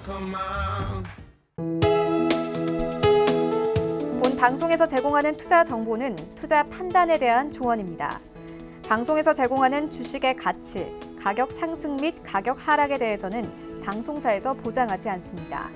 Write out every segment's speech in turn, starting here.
본 방송에서 제공하는 투자 정보는 투자 판단에 대한 조언입니다. 방송에서 제공하는 주식의 가치, 가격 상승 및 가격 하락에 대해서는 방송사에서 보장하지 않습니다.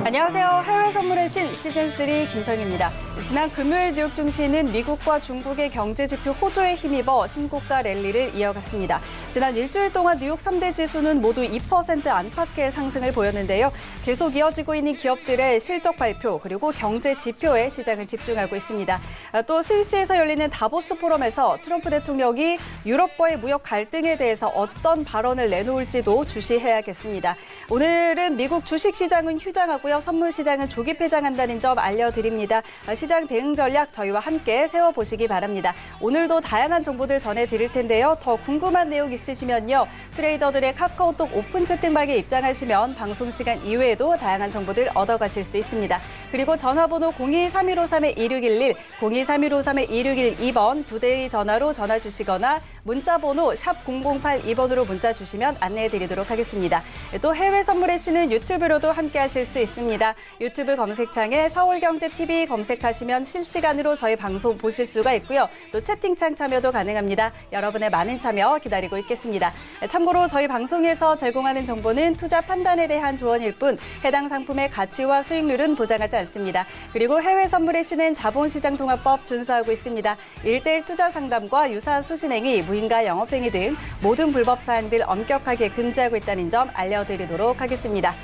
안녕하세요. 해외 선물의 신 시즌3 김성희입니다. 지난 금요일 뉴욕 증시는 미국과 중국의 경제 지표 호조에 힘입어 신고가 랠리를 이어갔습니다. 지난 일주일 동안 뉴욕 3대 지수는 모두 2% 안팎의 상승을 보였는데요. 계속 이어지고 있는 기업들의 실적 발표 그리고 경제 지표에 시장을 집중하고 있습니다. 또 스위스에서 열리는 다보스 포럼에서 트럼프 대통령이 유럽과의 무역 갈등에 대해서 어떤 발언을 내놓을지도 주시해야겠습니다. 오늘은 미국 주식시장은 휴장하고요. 선물시장은 조기 폐장한다는 점 알려드립니다. 시장 대응 전략 저희와 함께 세워보시기 바랍니다. 오늘도 다양한 정보들 전해드릴 텐데요. 더 궁금한 내용 있으시면요. 트레이더들의 카카오톡 오픈 채팅방에 입장하시면 방송 시간 이외에도 다양한 정보들 얻어가실 수 있습니다. 그리고 전화번호 02-3153-2611, 02-3153-2612번 두 대의 전화로 전화 주시거나 문자번호 샵 0082번으로 문자 주시면 안내해드리도록 하겠습니다. 또 해외 선물의 신은 유튜브로도 함께하실 수 있습니다. 유튜브 검색창에 서울경제TV 검색하시면 실시간으로 저희 방송 보실 수가 있고요. 또 채팅창 참여도 가능합니다. 여러분의 많은 참여 기다리고 있겠습니다. 참고로 저희 방송에서 제공하는 정보는 투자 판단에 대한 조언일 뿐 해당 상품의 가치와 수익률은 보장하지 않습니다. 그리고 해외 선물의 신은 자본시장통합법 준수하고 있습니다. 1:1 투자 상담과 유사한 수신행위, 무인가 영업행위 등 모든 불법 사항들 엄격하게 금지하고 있다는 점 알려드리도록 하겠습니다.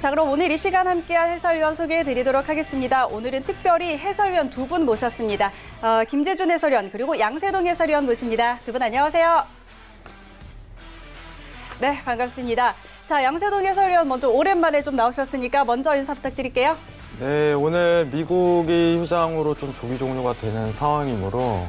자, 그럼 오늘 이 시간 함께할 해설위원 소개해드리도록 하겠습니다. 오늘은 특별히 해설위원 두 분 모셨습니다. 김재준 해설위원 그리고 양세동 해설위원 모십니다. 두 분 안녕하세요. 네, 반갑습니다. 자, 양세동 해설위원 먼저 오랜만에 좀 나오셨으니까 먼저 인사 부탁드릴게요. 네, 오늘 미국이 휴장으로 좀 조기 종료가 되는 상황이므로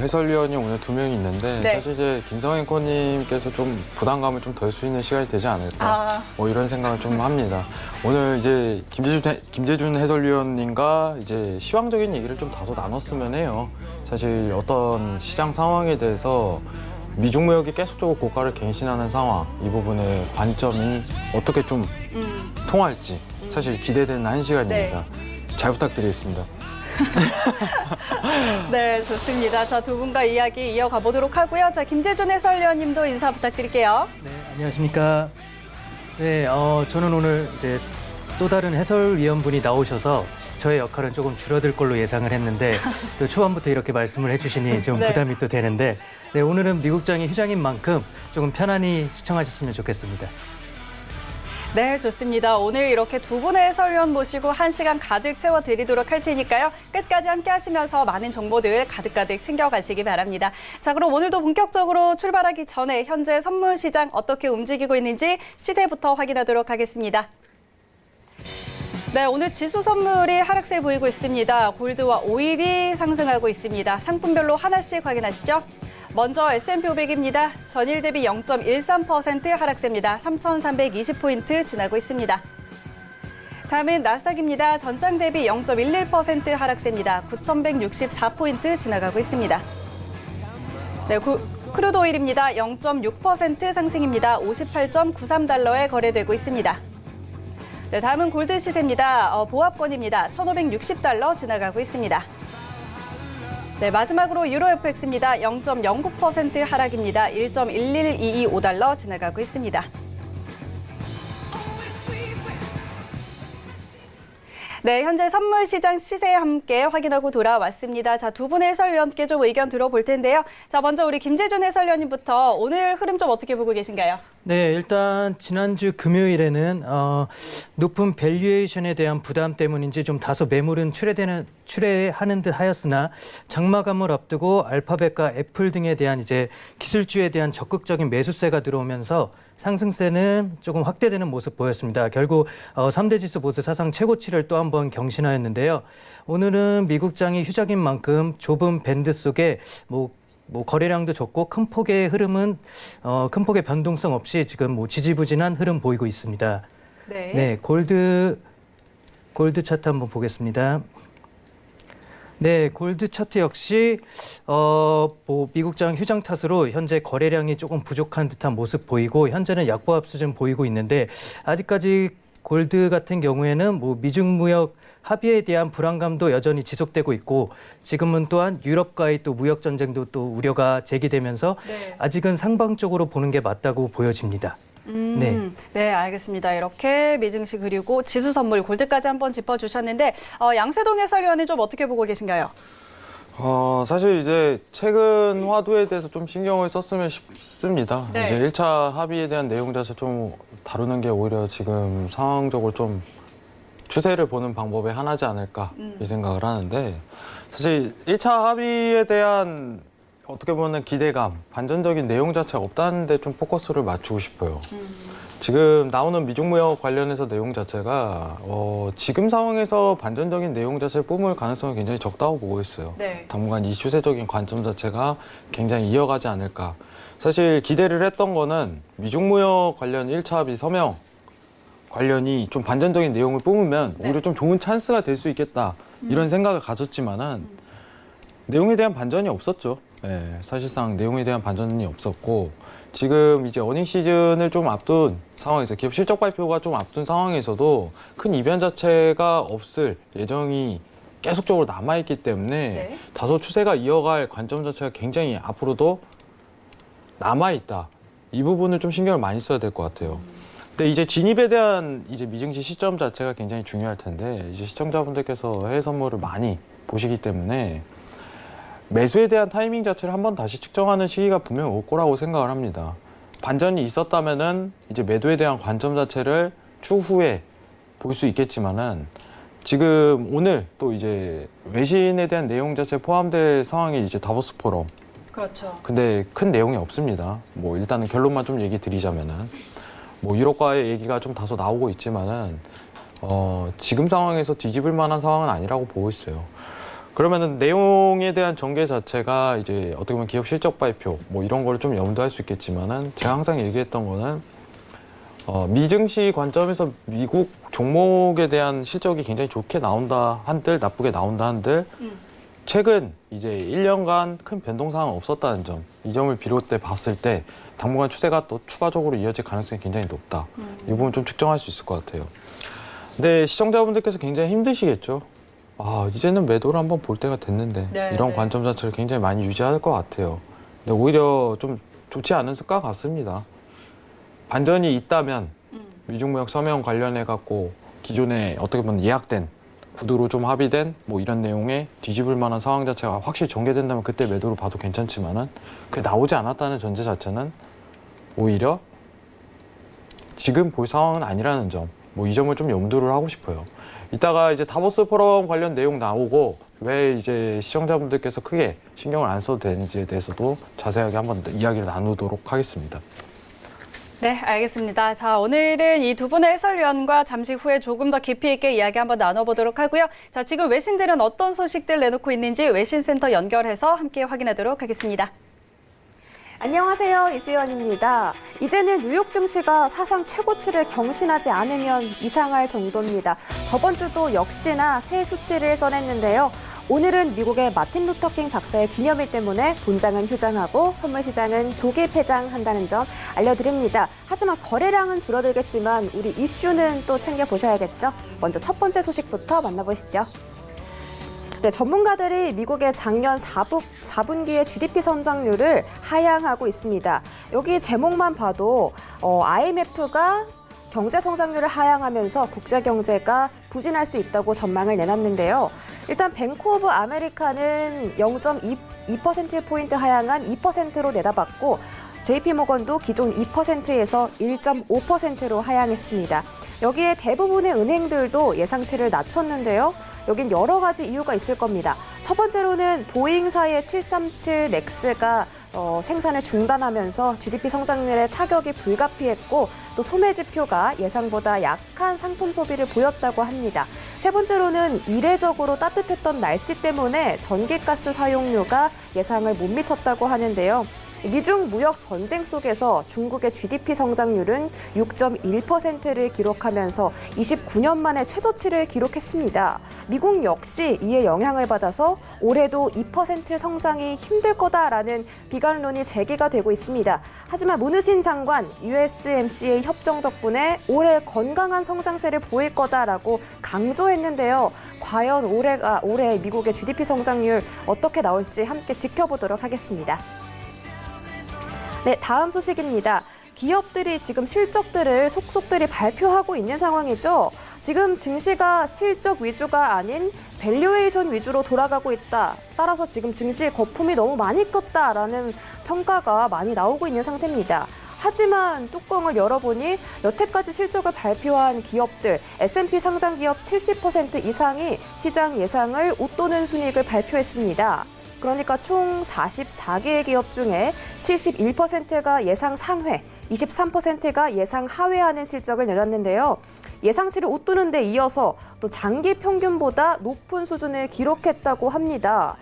해설위원이 오늘 2명이 있는데 네. 사실 이제 김성희 앵커님께서 좀 부담감을 좀 덜 수 있는 시간이 되지 않을까 이런 생각을 좀 합니다. 오늘 이제 김재준 해설위원님과 이제 시황적인 얘기를 좀 다소 나눴으면 해요. 사실 어떤 시장 상황에 대해서 미중 무역이 계속적으로 고가를 갱신하는 상황, 이 부분의 관점이 어떻게 좀 통할지 사실 기대되는 한 시간입니다. 네. 잘 부탁드리겠습니다. 네, 좋습니다. 자, 두 분과 이야기 이어가 보도록 하고요. 자, 김재준 해설위원님도 인사 부탁드릴게요. 네, 안녕하십니까. 네, 저는 오늘 이제 또 다른 해설위원분이 나오셔서 저의 역할은 조금 줄어들 걸로 예상을 했는데 또 초반부터 이렇게 말씀을 해주시니 좀 네. 부담이 또 되는데 네, 오늘은 미국장이 휴장인 만큼 조금 편안히 시청하셨으면 좋겠습니다. 네, 좋습니다. 오늘 이렇게 두 분의 해설위원 모시고 1시간 가득 채워드리도록 할 테니까요. 끝까지 함께 하시면서 많은 정보들 가득가득 챙겨가시기 바랍니다. 자, 그럼 오늘도 본격적으로 출발하기 전에 현재 선물 시장 어떻게 움직이고 있는지 시세부터 확인하도록 하겠습니다. 네, 오늘 지수 선물이 하락세 보이고 있습니다. 골드와 오일이 상승하고 있습니다. 상품별로 하나씩 확인하시죠. 먼저 S&P 500입니다. 전일 대비 0.13% 하락세입니다. 3,320포인트 지나고 있습니다. 다음은 나스닥입니다. 전장 대비 0.11% 하락세입니다. 9,164포인트 지나가고 있습니다. 네, 크루드 오일입니다. 0.6% 상승입니다. 58.93달러에 거래되고 있습니다. 네, 다음은 골드 시세입니다. 보합권입니다. 1,560달러 지나가고 있습니다. 네, 마지막으로 유로 FX입니다. 0.09% 하락입니다. 1.11225달러 지나가고 있습니다. 네, 현재 선물 시장 시세 함께 확인하고 돌아왔습니다. 자, 두 분의 해설위원께 좀 의견 들어볼 텐데요. 자, 먼저 우리 김재준 해설위원님부터 오늘 흐름 좀 어떻게 보고 계신가요? 네, 일단 지난주 금요일에는 높은 밸류에이션에 대한 부담 때문인지 좀 다소 매물은 출회하는 듯 하였으나 장마감을 앞두고 알파벳과 애플 등에 대한 이제 기술주에 대한 적극적인 매수세가 들어오면서 상승세는 조금 확대되는 모습 보였습니다. 결국 3대 지수 모두 사상 최고치를 또 한 번 경신하였는데요. 오늘은 미국장이 휴장인 만큼 좁은 밴드 속에 거래량도 적고 큰 폭의 흐름은 큰 폭의 변동성 없이 지금 지지부진한 흐름 보이고 있습니다. 네. 네, 골드 차트 한번 보겠습니다. 네, 골드 차트 역시 미국장 휴장 탓으로 현재 거래량이 조금 부족한 듯한 모습 보이고 현재는 약보합 수준 보이고 있는데 아직까지 골드 같은 경우에는 미중 무역 합의에 대한 불안감도 여전히 지속되고 있고 지금은 또한 유럽과의 또 무역 전쟁도 또 우려가 제기되면서 네. 아직은 상방적으로 보는 게 맞다고 보여집니다. 네, 알겠습니다. 이렇게 미증시 그리고 지수 선물 골드까지 한번 짚어주셨는데 양세동 해설위원은 좀 어떻게 보고 계신가요? 사실 이제 최근 화두에 대해서 좀 신경을 썼으면 싶습니다. 네. 이제 1차 합의에 대한 내용 자체 좀 다루는 게 오히려 지금 상황적으로 좀 추세를 보는 방법의 하나지 않을까 이 생각을 하는데 사실 1차 합의에 대한 어떻게 보면 기대감, 반전적인 내용 자체가 없다는 데 좀 포커스를 맞추고 싶어요. 지금 나오는 미중무역 관련해서 내용 자체가 지금 상황에서 반전적인 내용 자체를 뿜을 가능성이 굉장히 적다고 보고 있어요. 네. 당분간 이 추세적인 관점 자체가 굉장히 이어가지 않을까. 사실 기대를 했던 거는 미중무역 관련 1차 합의 서명 관련이 좀 반전적인 내용을 뿜으면 네. 오히려 좀 좋은 찬스가 될 수 있겠다. 이런 생각을 가졌지만은 내용에 대한 반전이 없었죠. 네, 사실상 내용에 대한 반전이 없었고 지금 이제 어닝 시즌을 좀 앞둔 상황에서 기업 실적 발표가 좀 앞둔 상황에서도 큰 이변 자체가 없을 예정이 계속적으로 남아있기 때문에 네. 다소 추세가 이어갈 관점 자체가 굉장히 앞으로도 남아있다. 이 부분을 좀 신경을 많이 써야 될 것 같아요. 근데 이제 진입에 대한 이제 미증시 시점 자체가 굉장히 중요할 텐데 이제 시청자분들께서 해외 선물을 많이 보시기 때문에 매수에 대한 타이밍 자체를 한번 다시 측정하는 시기가 분명 올 거라고 생각을 합니다. 반전이 있었다면은 이제 매도에 대한 관점 자체를 추후에 볼 수 있겠지만은 지금 오늘 또 이제 외신에 대한 내용 자체 포함될 상황이 이제 다보스 포럼. 그렇죠. 근데 큰 내용이 없습니다. 뭐 일단은 결론만 좀 얘기 드리자면은 뭐 유럽과의 얘기가 좀 다소 나오고 있지만은 지금 상황에서 뒤집을 만한 상황은 아니라고 보고 있어요. 그러면은 내용에 대한 전개 자체가 이제 어떻게 보면 기업 실적 발표 뭐 이런 거를 좀 염두할 수 있겠지만은 제가 항상 얘기했던 거는 미증시 관점에서 미국 종목에 대한 실적이 굉장히 좋게 나온다 한들 나쁘게 나온다 한들 최근 이제 1년간 큰 변동사항은 없었다는 점, 이 점을 비롯해 봤을 때 당분간 추세가 또 추가적으로 이어질 가능성이 굉장히 높다. 이 부분 좀 측정할 수 있을 것 같아요. 근데 시청자분들께서 굉장히 힘드시겠죠. 이제는 매도를 한번 볼 때가 됐는데 네, 이런 네. 관점 자체를 굉장히 많이 유지할 것 같아요. 근데 오히려 좀 좋지 않은 습관 같습니다. 반전이 있다면 미중무역 서명 관련해 갖고 기존에 어떻게 보면 예약된 구두로 좀 합의된 뭐 이런 내용에 뒤집을 만한 상황 자체가 확실히 전개된다면 그때 매도를 봐도 괜찮지만은 그게 나오지 않았다는 전제 자체는 오히려 지금 볼 상황은 아니라는 점, 뭐 이 점을 좀 염두를 하고 싶어요. 이따가 이제 다보스 포럼 관련 내용 나오고 왜 이제 시청자분들께서 크게 신경을 안 써도 되는지에 대해서도 자세하게 한번 이야기를 나누도록 하겠습니다. 네, 알겠습니다. 자, 오늘은 이 두 분의 해설위원과 잠시 후에 조금 더 깊이 있게 이야기 한번 나눠보도록 하고요. 자, 지금 외신들은 어떤 소식들 내놓고 있는지 외신센터 연결해서 함께 확인하도록 하겠습니다. 안녕하세요. 이수연입니다. 이제는 뉴욕 증시가 사상 최고치를 경신하지 않으면 이상할 정도입니다. 저번 주도 역시나 새 수치를 써냈는데요. 오늘은 미국의 마틴 루터킹 박사의 기념일 때문에 본장은 휴장하고 선물 시장은 조기 폐장한다는 점 알려드립니다. 하지만 거래량은 줄어들겠지만 우리 이슈는 또 챙겨보셔야겠죠. 먼저 첫 번째 소식부터 만나보시죠. 네, 전문가들이 미국의 작년 4분기의 GDP 성장률을 하향하고 있습니다. 여기 제목만 봐도 IMF가 경제 성장률을 하향하면서 국제 경제가 부진할 수 있다고 전망을 내놨는데요. 일단 뱅크 오브 아메리카는 0.2%포인트 하향한 2%로 내다봤고 JP모건도 기존 2%에서 1.5%로 하향했습니다. 여기에 대부분의 은행들도 예상치를 낮췄는데요. 여긴 여러 가지 이유가 있을 겁니다. 첫 번째로는 보잉사의 737 맥스가 생산을 중단하면서 GDP 성장률에 타격이 불가피했고 또 소매 지표가 예상보다 약한 상품 소비를 보였다고 합니다. 세 번째로는 이례적으로 따뜻했던 날씨 때문에 전기가스 사용료가 예상을 못 미쳤다고 하는데요. 미중 무역 전쟁 속에서 중국의 GDP 성장률은 6.1%를 기록하면서 29년 만에 최저치를 기록했습니다. 미국 역시 이에 영향을 받아서 올해도 2% 성장이 힘들 거다라는 비관론이 제기가 되고 있습니다. 하지만 문우신 장관 USMCA 협정 덕분에 올해 건강한 성장세를 보일 거다라고 강조했는데요. 과연 올해 미국의 GDP 성장률 어떻게 나올지 함께 지켜보도록 하겠습니다. 네, 다음 소식입니다. 기업들이 지금 실적들을 속속들이 발표하고 있는 상황이죠. 지금 증시가 실적 위주가 아닌 밸류에이션 위주로 돌아가고 있다. 따라서 지금 증시의 거품이 너무 많이 껐다라는 평가가 많이 나오고 있는 상태입니다. 하지만 뚜껑을 열어보니 여태까지 실적을 발표한 기업들, S&P 상장 기업 70% 이상이 시장 예상을 웃도는 순이익을 발표했습니다. 그러니까 총 44개의 기업 중에 71%가 예상 상회, 23%가 예상 하회하는 실적을 내놨는데요. 예상치를 웃도는 데 이어서 또 장기 평균보다 높은 수준을 기록했다고 합니다.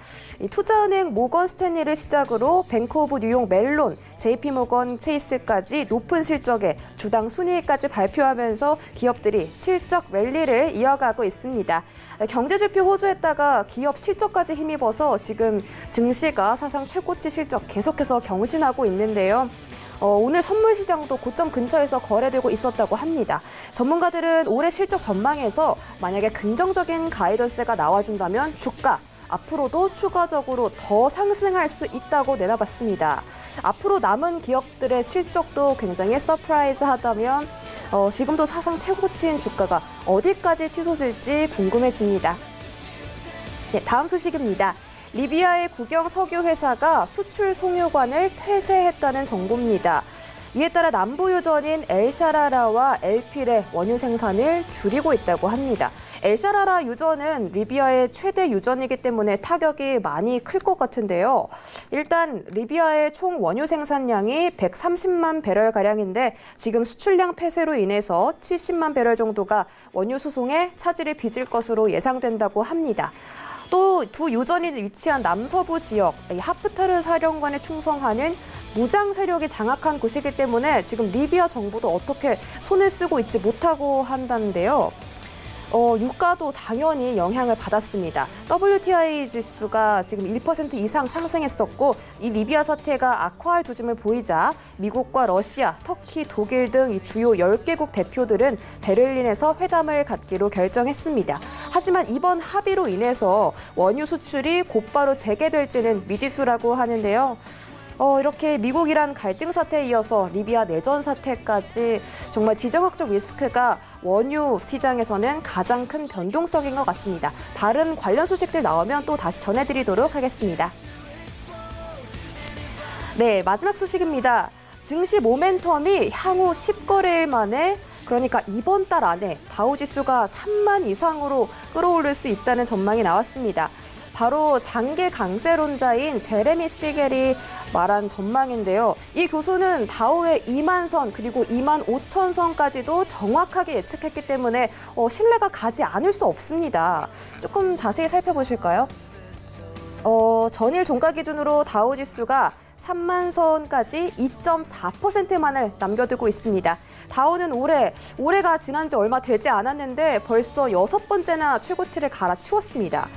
투자은행 모건 스탠리를 시작으로 뱅크 오브 뉴욕 멜론, JP 모건 체이스까지 높은 실적에 주당 순이익까지 발표하면서 기업들이 실적 랠리를 이어가고 있습니다. 경제지표 호조했다가 기업 실적까지 힘입어서 지금 증시가 사상 최고치 실적 계속해서 경신하고 있는데요. 오늘 선물 시장도 고점 근처에서 거래되고 있었다고 합니다. 전문가들은 올해 실적 전망에서 만약에 긍정적인 가이던스가 나와준다면 주가 앞으로도 추가적으로 더 상승할 수 있다고 내다봤습니다. 앞으로 남은 기업들의 실적도 굉장히 서프라이즈하다면 지금도 사상 최고치인 주가가 어디까지 치솟을지 궁금해집니다. 네, 다음 소식입니다. 리비아의 국영 석유 회사가 수출 송유관을 폐쇄했다는 정보입니다. 이에 따라 남부 유전인 엘샤라라와 엘필의 원유 생산을 줄이고 있다고 합니다. 엘샤라라 유전은 리비아의 최대 유전이기 때문에 타격이 많이 클 것 같은데요. 일단 리비아의 총 원유 생산량이 130만 배럴가량인데 지금 수출량 폐쇄로 인해서 70만 배럴 정도가 원유 수송에 차질을 빚을 것으로 예상된다고 합니다. 또 두 유전이 위치한 남서부 지역, 하프타르 사령관에 충성하는 무장 세력이 장악한 곳이기 때문에 지금 리비아 정부도 어떻게 손을 쓰고 있지 못하고 한다는데요. 유가도 당연히 영향을 받았습니다. WTI 지수가 지금 1% 이상 상승했었고 이 리비아 사태가 악화할 조짐을 보이자 미국과 러시아, 터키, 독일 등 이 주요 10개국 대표들은 베를린에서 회담을 갖기로 결정했습니다. 하지만 이번 합의로 인해서 원유 수출이 곧바로 재개될지는 미지수라고 하는데요. 이렇게 미국이란 갈등 사태에 이어서 리비아 내전 사태까지 정말 지정학적 리스크가 원유 시장에서는 가장 큰 변동성인 것 같습니다. 다른 관련 소식들 나오면 또 다시 전해드리도록 하겠습니다. 네, 마지막 소식입니다. 증시 모멘텀이 향후 10거래일 만에 그러니까 이번 달 안에 다우지수가 3만 이상으로 끌어올릴 수 있다는 전망이 나왔습니다. 바로 장기 강세론자인 제레미 시겔이 말한 전망인데요. 이 교수는 다우의 2만 선 그리고 2만 5천 선까지도 정확하게 예측했기 때문에 신뢰가 가지 않을 수 없습니다. 조금 자세히 살펴보실까요? 전일 종가 기준으로 다우지수가 3만 선까지 2.4%만을 남겨두고 있습니다. 다우는 올해가 지난 지 얼마 되지 않았는데 벌써 6번째나 최고치를 갈아치웠습니다.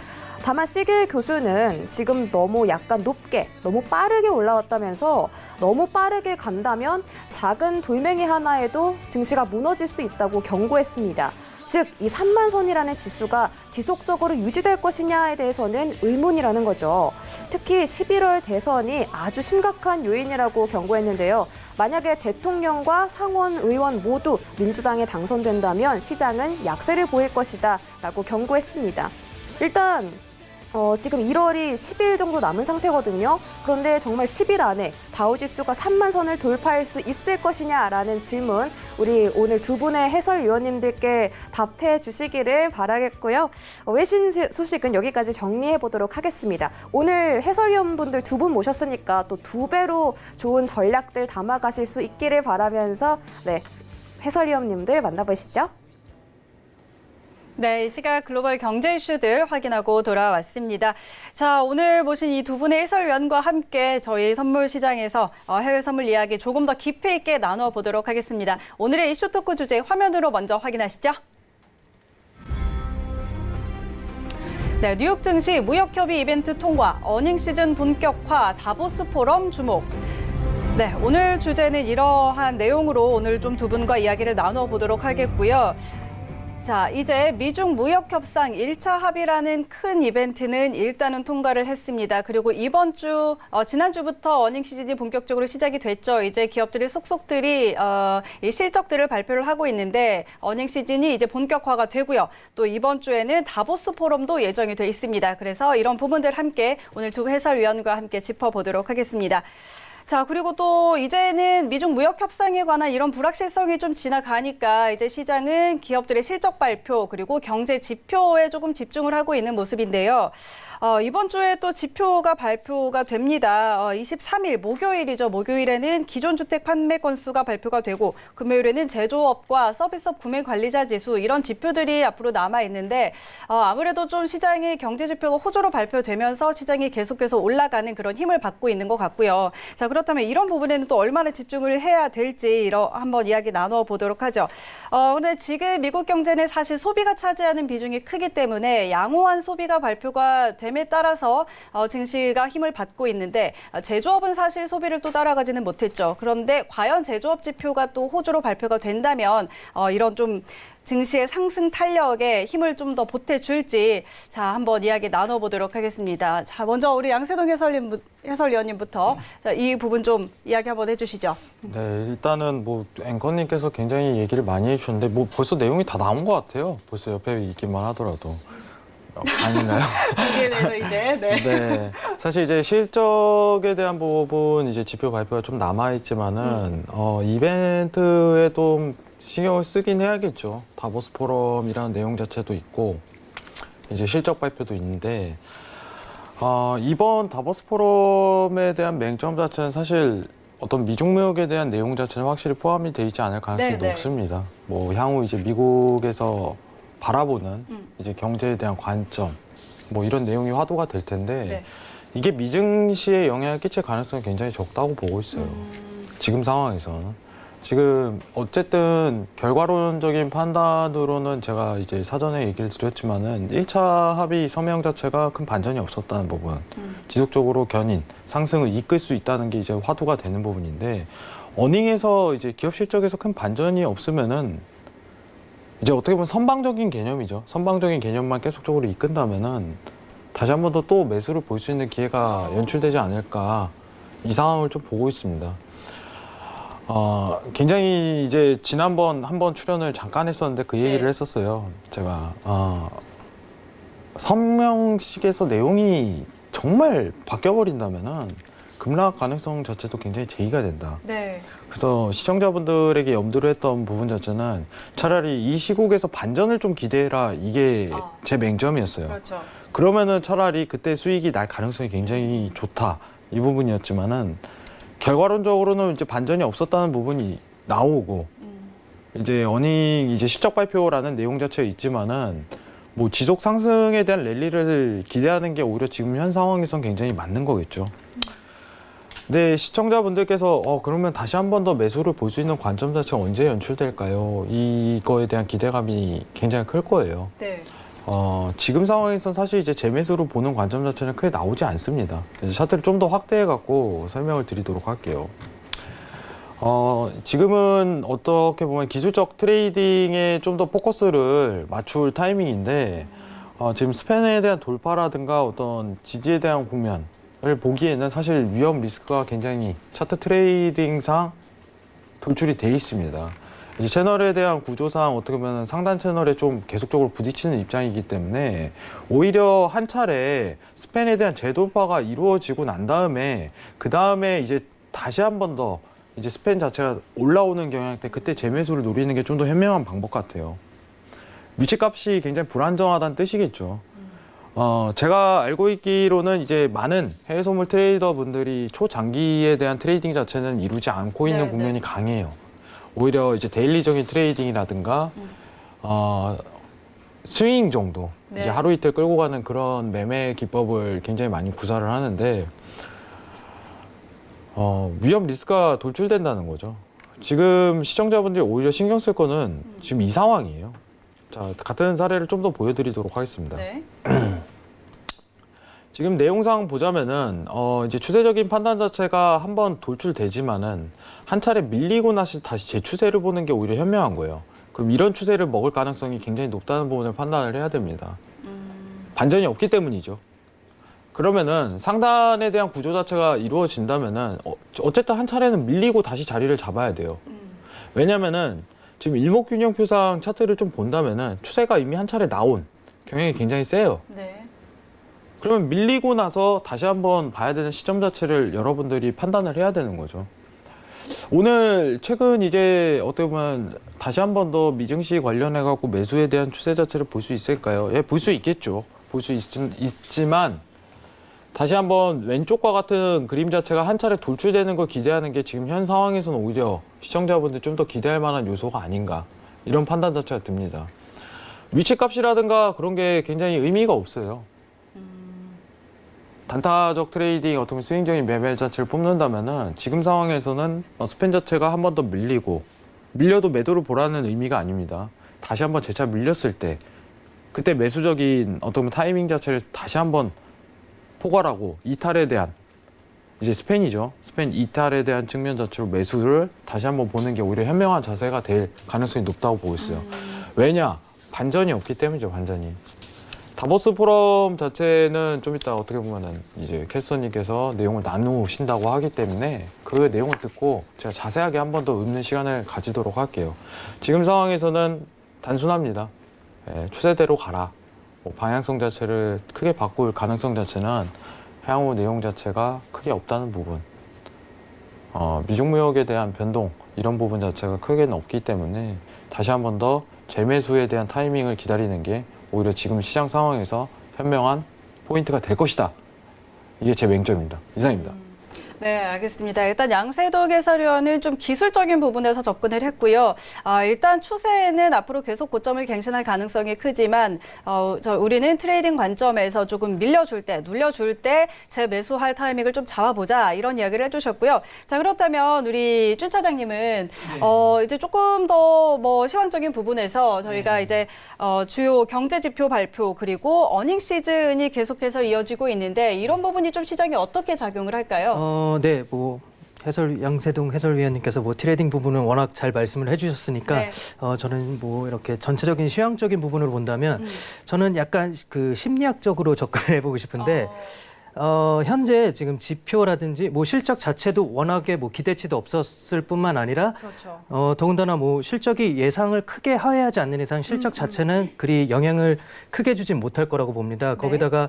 다만 시겔 교수는 지금 너무 약간 높게, 너무 빠르게 올라왔다면서 너무 빠르게 간다면 작은 돌멩이 하나에도 증시가 무너질 수 있다고 경고했습니다. 즉, 이 3만 선이라는 지수가 지속적으로 유지될 것이냐에 대해서는 의문이라는 거죠. 특히 11월 대선이 아주 심각한 요인이라고 경고했는데요. 만약에 대통령과 상원 의원 모두 민주당에 당선된다면 시장은 약세를 보일 것이다 라고 경고했습니다. 일단 지금 1월이 10일 정도 남은 상태거든요. 그런데 정말 10일 안에 다우지수가 3만 선을 돌파할 수 있을 것이냐라는 질문 우리 오늘 두 분의 해설위원님들께 답해 주시기를 바라겠고요. 외신 소식은 여기까지 정리해 보도록 하겠습니다. 오늘 해설위원분들 두 분 모셨으니까 또 2배로 좋은 전략들 담아가실 수 있기를 바라면서 해설위원님들 만나보시죠. 네, 이 시각 글로벌 경제 이슈들 확인하고 돌아왔습니다. 자, 오늘 모신 이 두 분의 해설위원과 함께 저희 선물 시장에서 해외 선물 이야기 조금 더 깊이 있게 나눠보도록 하겠습니다. 오늘의 이슈 토크 주제 화면으로 먼저 확인하시죠. 네, 뉴욕 증시 무역협의 이벤트 통과, 어닝 시즌 본격화, 다보스 포럼 주목. 네, 오늘 주제는 이러한 내용으로 오늘 좀 두 분과 이야기를 나눠보도록 하겠고요. 자, 이제 미중 무역협상 1차 합의라는 큰 이벤트는 일단은 통과를 했습니다. 그리고 이번 주, 지난주부터 어닝 시즌이 본격적으로 시작이 됐죠. 이제 기업들이 속속들이 이 실적들을 발표를 하고 있는데 어닝 시즌이 이제 본격화가 되고요. 또 이번 주에는 다보스 포럼도 예정이 돼 있습니다. 그래서 이런 부분들 함께 오늘 두 해설위원과 함께 짚어보도록 하겠습니다. 자, 그리고 또 이제는 미중 무역 협상에 관한 이런 불확실성이 좀 지나가니까 이제 시장은 기업들의 실적 발표 그리고 경제 지표에 조금 집중을 하고 있는 모습인데요. 이번 주에 또 지표가 발표가 됩니다. 23일 목요일이죠. 목요일에는 기존 주택 판매 건수가 발표가 되고 금요일에는 제조업과 서비스업 구매 관리자 지수 이런 지표들이 앞으로 남아 있는데 아무래도 좀 시장의 경제 지표가 호조로 발표되면서 시장이 계속해서 올라가는 그런 힘을 받고 있는 것 같고요. 자, 그렇다면 이런 부분에는 또 얼마나 집중을 해야 될지 한번 이야기 나눠보도록 하죠. 근데 지금 미국 경제는 사실 소비가 차지하는 비중이 크기 때문에 양호한 소비가 발표가 됨에 따라서 증시가 힘을 받고 있는데 제조업은 사실 소비를 또 따라가지는 못했죠. 그런데 과연 제조업 지표가 또 호조로 발표가 된다면 이런 좀 증시의 상승 탄력에 힘을 좀 더 보태줄지 자 한번 이야기 나눠보도록 하겠습니다. 자 먼저 우리 양세동 해설위원님부터 자, 이 부분 좀 이야기 한번 해주시죠. 네, 일단은 뭐 앵커님께서 굉장히 얘기를 많이 해주셨는데 뭐 벌써 내용이 다 나온 것 같아요. 벌써 옆에 있기만 하더라도. 아닌가요? 여기에 대해서 이제 네. 사실 이제 실적에 대한 부분 이제 지표 발표가 좀 남아 있지만은 이벤트에 좀 신경을 쓰긴 해야겠죠. 다보스 포럼이라는 내용 자체도 있고 이제 실적 발표도 있는데 이번 다보스 포럼에 대한 맹점 자체는 사실 어떤 미중 무역에 대한 내용 자체는 확실히 포함이 돼 있지 않을 가능성이 네, 높습니다. 뭐 향후 이제 미국에서 바라보는 이제 경제에 대한 관점 뭐 이런 내용이 화두가 될 텐데 네. 이게 미증시에 영향을 끼칠 가능성이 굉장히 적다고 보고 있어요. 지금 상황에서는. 지금 어쨌든 결과론적인 판단으로는 제가 이제 사전에 얘기를 드렸지만은 1차 합의 서명 자체가 큰 반전이 없었다는 부분, 지속적으로 견인, 상승을 이끌 수 있다는 게 이제 화두가 되는 부분인데 어닝에서 이제 기업 실적에서 큰 반전이 없으면은 이제 어떻게 보면 선방적인 개념이죠. 선방적인 개념만 계속적으로 이끈다면은 다시 한 번 더 또 매수를 볼 수 있는 기회가 연출되지 않을까 이 상황을 좀 보고 있습니다. 굉장히 이제 지난번 한번 출연을 잠깐 했었는데 그 얘기를 했었어요. 제가 서명식에서 내용이 정말 바뀌어버린다면은 급락 가능성 자체도 굉장히 제기가 된다. 네. 그래서 시청자분들에게 염두를 했던 부분 자체는 차라리 이 시국에서 반전을 좀 기대해라 이게 제 맹점이었어요. 그렇죠. 그러면은 차라리 그때 수익이 날 가능성이 굉장히 좋다 이 부분이었지만은 결과론적으로는 이제 반전이 없었다는 부분이 나오고 이제 어닝 이제 실적 발표라는 내용 자체가 있지만은 뭐 지속 상승에 대한 랠리를 기대하는 게 오히려 지금 현 상황에선 굉장히 맞는 거겠죠. 근데 시청자분들께서 그러면 다시 한 번 더 매수를 볼 수 있는 관점 자체가 언제 연출될까요? 이거에 대한 기대감이 굉장히 클 거예요. 네. 지금 상황에선 사실 이제 재매수로 보는 관점 자체는 크게 나오지 않습니다. 그래서 차트를 좀 더 확대해 갖고 설명을 드리도록 할게요. 지금은 어떻게 보면 기술적 트레이딩에 좀 더 포커스를 맞출 타이밍인데 지금 스팬에 대한 돌파라든가 어떤 지지에 대한 국면을 보기에는 사실 위험 리스크가 굉장히 차트 트레이딩상 돌출이 돼 있습니다. 이제 채널에 대한 구조상 어떻게 보면 상단 채널에 좀 계속적으로 부딪히는 입장이기 때문에 오히려 한 차례 스팬에 대한 재돌파가 이루어지고 난 다음에 그 다음에 이제 다시 한 번 더 이제 스팬 자체가 올라오는 경향 때 그때 재매수를 노리는 게 좀 더 현명한 방법 같아요. 위치값이 굉장히 불안정하다는 뜻이겠죠. 제가 알고 있기로는 이제 많은 해외 선물 트레이더 분들이 초장기에 대한 트레이딩 자체는 이루지 않고 있는 국면이 강해요. 오히려 이제 데일리적인 트레이딩이라든가 스윙 정도 네. 이제 하루 이틀 끌고 가는 그런 매매 기법을 굉장히 많이 구사를 하는데 위험 리스크가 돌출된다는 거죠. 지금 시청자분들이 오히려 신경 쓸 거는 지금 이 상황이에요. 자, 같은 사례를 좀 더 보여드리도록 하겠습니다. 네. 지금 내용상 보자면은 이제 추세적인 판단 자체가 한번 돌출되지만은 한 차례 밀리고 나서 다시 재추세를 보는 게 오히려 현명한 거예요. 그럼 이런 추세를 먹을 가능성이 굉장히 높다는 부분을 판단을 해야 됩니다. 반전이 없기 때문이죠. 그러면은 상단에 대한 구조 자체가 이루어진다면은 어쨌든 한 차례는 밀리고 다시 자리를 잡아야 돼요. 왜냐면은 지금 일목균형표상 차트를 좀 본다면은 추세가 이미 한 차례 나온 경향이 굉장히 세요. 네. 그러면 밀리고 나서 다시 한번 봐야 되는 시점 자체를 여러분들이 판단을 해야 되는 거죠. 오늘 최근 이제 어떻게 보면 다시 한 번 더 미증시 관련해 갖고 매수에 대한 추세 자체를 볼 수 있을까요? 예, 볼 수 있겠죠. 볼 수 있지만 다시 한번 왼쪽과 같은 그림 자체가 한 차례 돌출되는 걸 기대하는 게 지금 현 상황에서는 오히려 시청자분들 좀 더 기대할 만한 요소가 아닌가 이런 판단 자체가 듭니다. 위치값이라든가 그런 게 굉장히 의미가 없어요. 단타적 트레이딩, 어떻게 보면 스윙적인 매매 자체를 뽑는다면은 지금 상황에서는 스팬 자체가 한 번 더 밀려도 매도를 보라는 의미가 아닙니다. 다시 한번 재차 밀렸을 때 그때 매수적인 어떻게 보면 타이밍 자체를 다시 한번 포괄하고 이탈에 대한 이제 스팬이죠. 스팬 이탈에 대한 측면 자체로 매수를 다시 한번 보는 게 오히려 현명한 자세가 될 가능성이 높다고 보고 있어요. 왜냐? 반전이 없기 때문이죠, 반전이. 다보스 포럼 자체는 좀 이따 어떻게 보면은 이제 캐스터님께서 내용을 나누신다고 하기 때문에 그 내용을 듣고 제가 자세하게 한 번 더 읊는 시간을 가지도록 할게요. 지금 상황에서는 단순합니다. 예, 추세대로 가라. 뭐 방향성 자체를 크게 바꿀 가능성 자체는 향후 내용 자체가 크게 없다는 부분. 미중무역에 대한 변동 이런 부분 자체가 크게는 없기 때문에 다시 한 번 더 재매수에 대한 타이밍을 기다리는 게 오히려 지금 시장 상황에서 현명한 포인트가 될 것이다. 이게 제 맹점입니다. 이상입니다. 네, 알겠습니다. 일단 양세덕 해설위원은 좀 기술적인 부분에서 접근을 했고요. 일단 추세는 앞으로 계속 고점을 갱신할 가능성이 크지만 우리는 트레이딩 관점에서 조금 밀려줄 때, 눌려줄 때 재매수할 타이밍을 좀 잡아보자 이런 이야기를 해주셨고요. 자, 그렇다면 우리 준 차장님은 이제 조금 더 뭐 시황적인 부분에서 저희가 이제 주요 경제 지표 발표 그리고 어닝 시즌이 계속해서 이어지고 있는데 이런 부분이 좀 시장에 어떻게 작용을 할까요? 네, 뭐 양세동 해설위원님께서 뭐 트레이딩 부분은 워낙 잘 말씀을 해주셨으니까 네. 저는 뭐 이렇게 전체적인 시황적인 부분으로 본다면 저는 약간 그 심리학적으로 접근을 해보고 싶은데. 현재 지금 지표라든지 뭐 실적 자체도 워낙에 뭐 기대치도 없었을 뿐만 아니라 그렇죠. 더군다나 뭐 실적이 예상을 크게 하회하지 않는 이상 실적 자체는 그리 영향을 크게 주진 못할 거라고 봅니다. 거기다가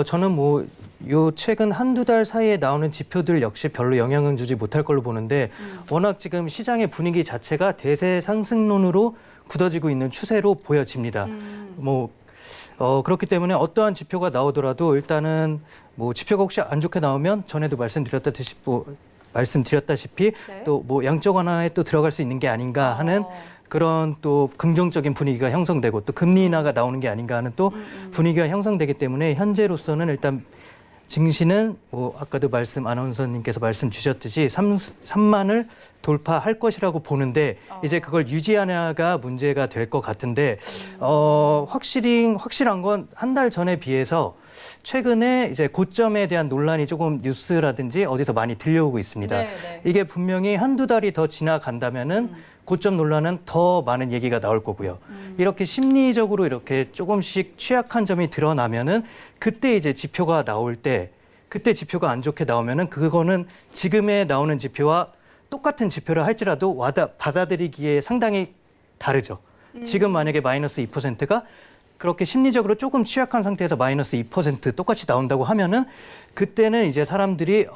저는 뭐 요 최근 한두 달 사이에 나오는 지표들 역시 별로 영향은 주지 못할 걸로 보는데 워낙 지금 시장의 분위기 자체가 대세 상승론으로 굳어지고 있는 추세로 보여집니다. 뭐 그렇기 때문에 어떠한 지표가 나오더라도 일단은 뭐 지표가 혹시 안 좋게 나오면 전에도 말씀드렸다시피 네. 또 뭐 양적 완화에 또 들어갈 수 있는 게 아닌가 하는 그런 또 긍정적인 분위기가 형성되고 또 금리 인하가 나오는 게 아닌가 하는 또 분위기가 형성되기 때문에 현재로서는 일단 증시는 뭐 아까도 아나운서님께서 말씀 주셨듯이 3만을 돌파할 것이라고 보는데 이제 그걸 유지하냐가 문제가 될 것 같은데 확실한 건 한 달 전에 비해서 최근에 이제 고점에 대한 논란이 조금 뉴스라든지 어디서 많이 들려오고 있습니다. 네, 네. 이게 분명히 한두 달이 더 지나간다면은 고점 논란은 더 많은 얘기가 나올 거고요. 이렇게 심리적으로 이렇게 조금씩 취약한 점이 드러나면은 그때 이제 지표가 나올 때 그때 지표가 안 좋게 나오면은 그거는 지금에 나오는 지표와 똑같은 지표를 할지라도 받아들이기에 상당히 다르죠. 지금 만약에 마이너스 2%가 그렇게 심리적으로 조금 취약한 상태에서 마이너스 2% 똑같이 나온다고 하면은 그때는 이제 사람들이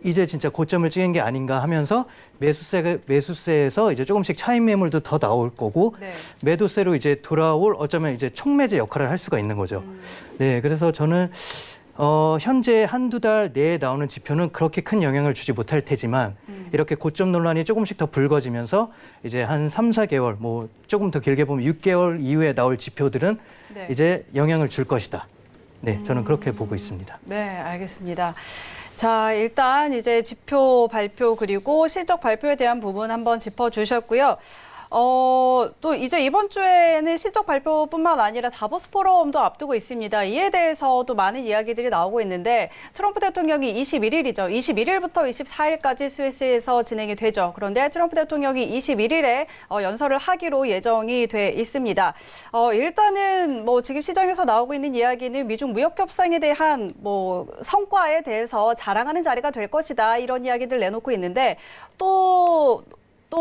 이제 진짜 고점을 찍은 게 아닌가 하면서 매수세에서 이제 조금씩 차익 매물도 더 나올 거고 네. 매도세로 이제 돌아올 어쩌면 이제 촉매제 역할을 할 수가 있는 거죠. 네, 그래서 저는 현재 한두 달 내에 나오는 지표는 그렇게 큰 영향을 주지 못할 테지만 이렇게 고점 논란이 조금씩 더 불거지면서 이제 한 3, 4개월, 뭐 조금 더 길게 보면 6개월 이후에 나올 지표들은 네. 이제 영향을 줄 것이다. 네, 저는 그렇게 보고 있습니다. 네, 알겠습니다. 자, 일단 이제 지표 발표 그리고 실적 발표에 대한 부분 한번 짚어주셨고요. 또 이제 이번 주에는 실적 발표뿐만 아니라 다보스 포럼도 앞두고 있습니다. 이에 대해서도 많은 이야기들이 나오고 있는데 트럼프 대통령이 21일이죠. 21일부터 24일까지 스위스에서 진행이 되죠. 그런데 트럼프 대통령이 21일에 연설을 하기로 예정이 돼 있습니다. 일단은 뭐 지금 시장에서 나오고 있는 이야기는 미중 무역 협상에 대한 뭐 성과에 대해서 자랑하는 자리가 될 것이다. 이런 이야기들 내놓고 있는데 또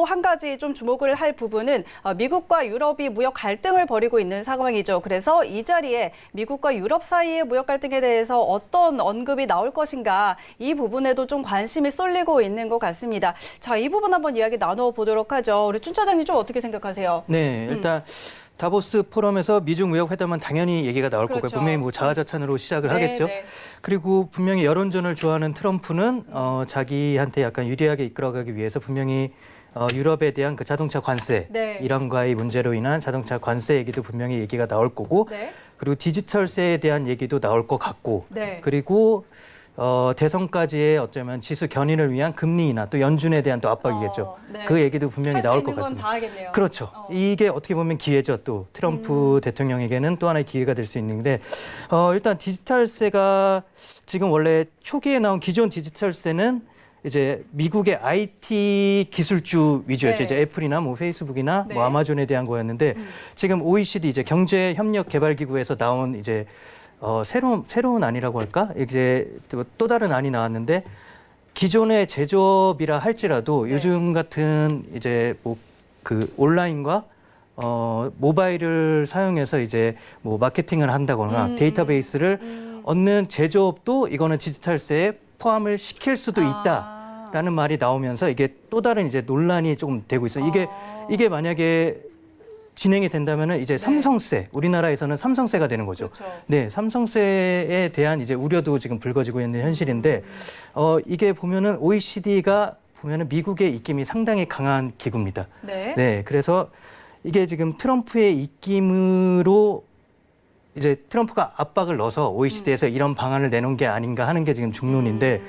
한 가지 좀 주목을 할 부분은 미국과 유럽이 무역 갈등을 벌이고 있는 상황이죠. 그래서 이 자리에 미국과 유럽 사이의 무역 갈등에 대해서 어떤 언급이 나올 것인가 이 부분에도 좀 관심이 쏠리고 있는 것 같습니다. 자, 이 부분 한번 이야기 나눠보도록 하죠. 우리 준 차장님 좀 어떻게 생각하세요? 네, 일단 다보스 포럼에서 미중 무역 회담은 당연히 얘기가 나올 그렇죠. 거고요. 분명히 뭐 자화자찬으로 시작을 네, 하겠죠. 네. 그리고 분명히 여론전을 좋아하는 트럼프는 자기한테 약간 유리하게 이끌어가기 위해서 분명히 유럽에 대한 그 자동차 관세 네. 이란과의 문제로 인한 자동차 관세 얘기도 분명히 얘기가 나올 거고 네. 그리고 디지털세에 대한 얘기도 나올 것 같고 네. 그리고 대선까지의 어쩌면 지수 견인을 위한 금리 인하 또 연준에 대한 또 압박이겠죠. 네. 그 얘기도 분명히 나올 것 같습니다. 다 하겠네요. 그렇죠. 이게 어떻게 보면 기회죠. 또 트럼프 대통령에게는 또 하나의 기회가 될 수 있는데 일단 디지털세가 지금 원래 초기에 나온 기존 디지털세는 이제 미국의 IT 기술주 위주였죠. 네. 이제 애플이나 뭐 페이스북이나 네. 뭐 아마존에 대한 거였는데 지금 OECD 이제 경제협력개발기구에서 나온 이제 새로운 안이라고 할까? 이제 또 다른 안이 나왔는데 기존의 제조업이라 할지라도 네. 요즘 같은 이제 뭐 그 온라인과 모바일을 사용해서 이제 뭐 마케팅을 한다거나 데이터베이스를 얻는 제조업도 이거는 디지털세에 포함을 시킬 수도 있다라는 말이 나오면서 이게 또 다른 이제 논란이 조금 되고 있어요. 이게 만약에 진행이 된다면은 이제 삼성세, 우리나라에서는 삼성세가 되는 거죠. 그렇죠. 네, 삼성세에 대한 이제 우려도 지금 불거지고 있는 현실인데 이게 보면은 OECD가 보면은 미국의 입김이 상당히 강한 기구입니다. 네. 네, 그래서 이게 지금 트럼프의 입김으로 이제 트럼프가 압박을 넣어서 OECD에서 이런 방안을 내놓은 게 아닌가 하는 게 지금 중론인데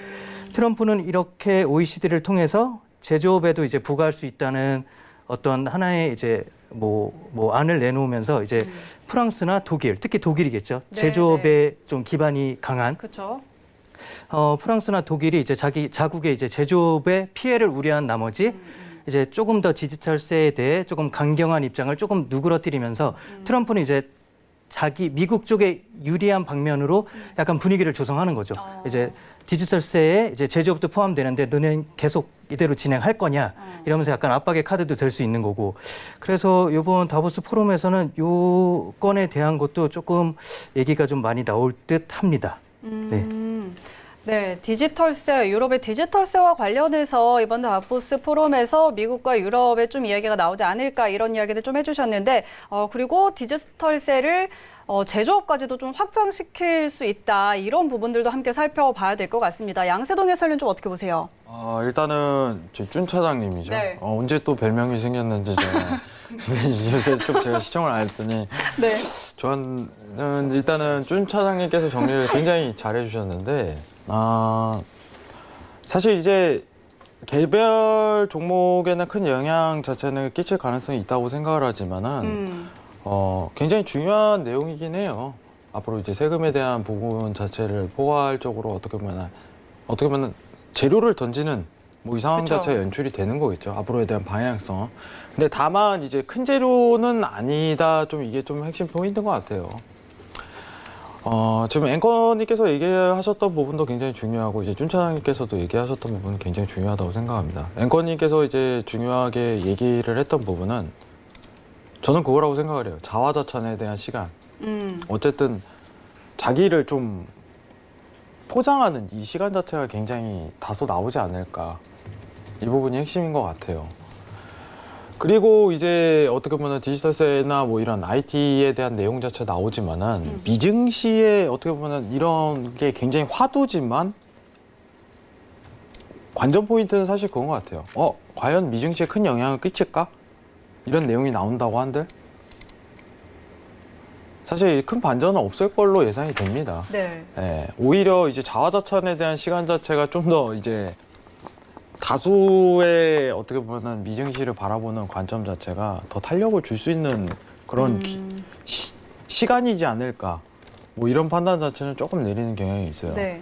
트럼프는 이렇게 OECD를 통해서 제조업에도 이제 부과할 수 있다는 어떤 하나의 이제 뭐 안을 내놓으면서 이제 프랑스나 독일, 특히 독일이겠죠. 네, 제조업에 좀 기반이 강한 그렇죠. 프랑스나 독일이 이제 자국의 이제 제조업의 피해를 우려한 나머지 이제 조금 더 디지털세에 대해 조금 강경한 입장을 조금 누그러뜨리면서 트럼프는 이제 미국 쪽에 유리한 방면으로 약간 분위기를 조성하는 거죠. 이제 디지털세에 이제 제조업도 포함되는데 너는 계속 이대로 진행할 거냐 이러면서 약간 압박의 카드도 될 수 있는 거고. 그래서 이번 다보스 포럼에서는 요 건에 대한 것도 조금 얘기가 좀 많이 나올 듯 합니다. 네. 네, 디지털세, 유럽의 디지털세와 관련해서 이번 다보스 포럼에서 미국과 유럽의 좀 이야기가 나오지 않을까 이런 이야기를 좀 해주셨는데 그리고 디지털세를 제조업까지도 좀 확장시킬 수 있다 이런 부분들도 함께 살펴봐야 될 것 같습니다. 양세동 해설위원 좀 어떻게 보세요? 일단은 제 준 차장님이죠. 네. 언제 또 별명이 생겼는지 요새 좀 제가 시청을 안 했더니 네. 저는 일단은 준 차장님께서 정리를 굉장히 잘해주셨는데 사실 이제 개별 종목에는 큰 영향 자체는 끼칠 가능성이 있다고 생각을 하지만은 굉장히 중요한 내용이긴 해요. 앞으로 이제 세금에 대한 부분 자체를 포괄적으로 어떻게 보면 재료를 던지는 뭐 이 상황 그쵸. 자체가 연출이 되는 거겠죠. 앞으로에 대한 방향성. 근데 다만 이제 큰 재료는 아니다. 좀 이게 좀 핵심 포인트인 것 같아요. 지금 앵커님께서 얘기하셨던 부분도 굉장히 중요하고 이제 준 차장님께서도 얘기하셨던 부분은 굉장히 중요하다고 생각합니다. 앵커님께서 이제 중요하게 얘기를 했던 부분은 저는 그거라고 생각을 해요. 자화자찬에 대한 시간. 어쨌든 자기를 좀 포장하는 이 시간 자체가 굉장히 다소 나오지 않을까. 이 부분이 핵심인 것 같아요. 그리고 이제 어떻게 보면 디지털세나 뭐 이런 IT에 대한 내용 자체 나오지만은 미증시에 어떻게 보면 이런 게 굉장히 화두지만 관전 포인트는 사실 그건 것 같아요. 과연 미증시에 큰 영향을 끼칠까? 이런 내용이 나온다고 한들 사실 큰 반전은 없을 걸로 예상이 됩니다. 네. 예, 오히려 이제 자화자찬에 대한 시간 자체가 좀 더 이제 다수의 어떻게 보면 미증시를 바라보는 관점 자체가 더 탄력을 줄 수 있는 그런 시간이지 않을까. 뭐 이런 판단 자체는 조금 내리는 경향이 있어요. 네.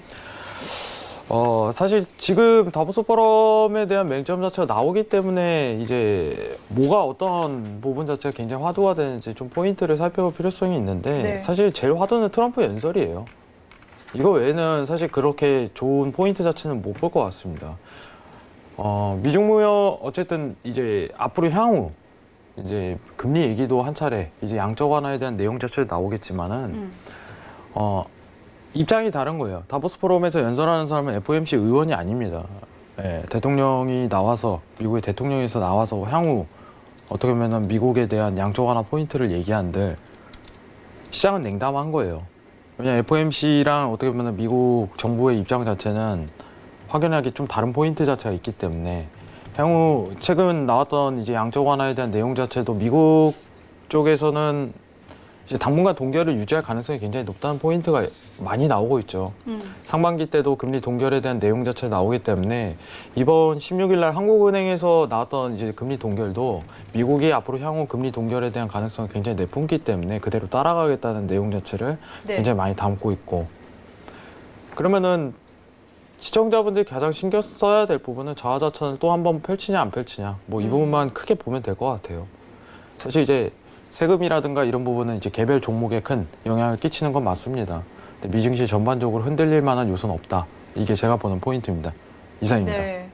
사실 지금 다보스 포럼에 대한 맹점 자체가 나오기 때문에 이제 뭐가 어떤 부분 자체가 굉장히 화두가 되는지 좀 포인트를 살펴볼 필요성이 있는데 네. 사실 제일 화두는 트럼프 연설이에요. 이거 외에는 사실 그렇게 좋은 포인트 자체는 못 볼 것 같습니다. 미중 무역 어쨌든 이제 앞으로 향후 이제 금리 얘기도 한 차례 이제 양적 완화에 대한 내용 자체도 나오겠지만은 입장이 다른 거예요. 다보스 포럼에서 연설하는 사람은 FOMC 의원이 아닙니다. 예, 대통령이 나와서 미국의 대통령에서 나와서 향후 어떻게 보면 미국에 대한 양적 완화 포인트를 얘기한들 시장은 냉담한 거예요. 왜냐하면 FOMC랑 어떻게 보면 미국 정부의 입장 자체는 확연하게 좀 다른 포인트 자체가 있기 때문에 향후 최근 나왔던 이제 양적 완화에 대한 내용 자체도 미국 쪽에서는 이제 당분간 동결을 유지할 가능성이 굉장히 높다는 포인트가 많이 나오고 있죠. 상반기 때도 금리 동결에 대한 내용 자체가 나오기 때문에 이번 16일 날 한국은행에서 나왔던 이제 금리 동결도 미국이 앞으로 향후 금리 동결에 대한 가능성을 굉장히 내뿜기 때문에 그대로 따라가겠다는 내용 자체를 네. 굉장히 많이 담고 있고 그러면은 시청자분들이 가장 신경 써야 될 부분은 자화자찬을 또 한 번 펼치냐 안 펼치냐 뭐 이 부분만 크게 보면 될 것 같아요. 사실 이제 세금이라든가 이런 부분은 이제 개별 종목에 큰 영향을 끼치는 건 맞습니다. 근데 미증시 전반적으로 흔들릴 만한 요소는 없다. 이게 제가 보는 포인트입니다. 이상입니다. 네.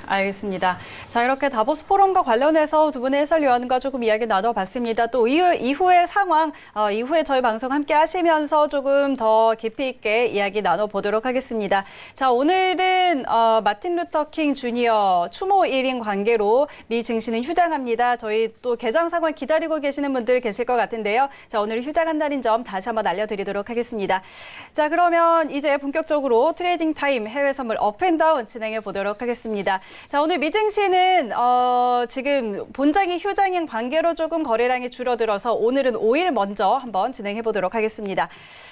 알겠습니다. 자, 이렇게 다보스 포럼과 관련해서 두 분의 해설위원과 조금 이야기 나눠봤습니다. 또 이후의 상황, 이후에 저희 방송 함께 하시면서 조금 더 깊이 있게 이야기 나눠보도록 하겠습니다. 자, 오늘은 마틴 루터 킹 주니어 추모일인 관계로 미 증시는 휴장합니다. 저희 또 개장 상황 기다리고 계시는 분들 계실 것 같은데요. 자, 오늘 휴장한 날인 점 다시 한번 알려드리도록 하겠습니다. 자, 그러면 이제 본격적으로 트레이딩 타임 해외 선물 업앤다운 진행해 보도록 하겠습니다. 자, 오늘 미증시는 지금 본장이 휴장인 관계로 조금 거래량이 줄어들어서 오늘은 오일 먼저 한번 진행해 보도록 하겠습니다.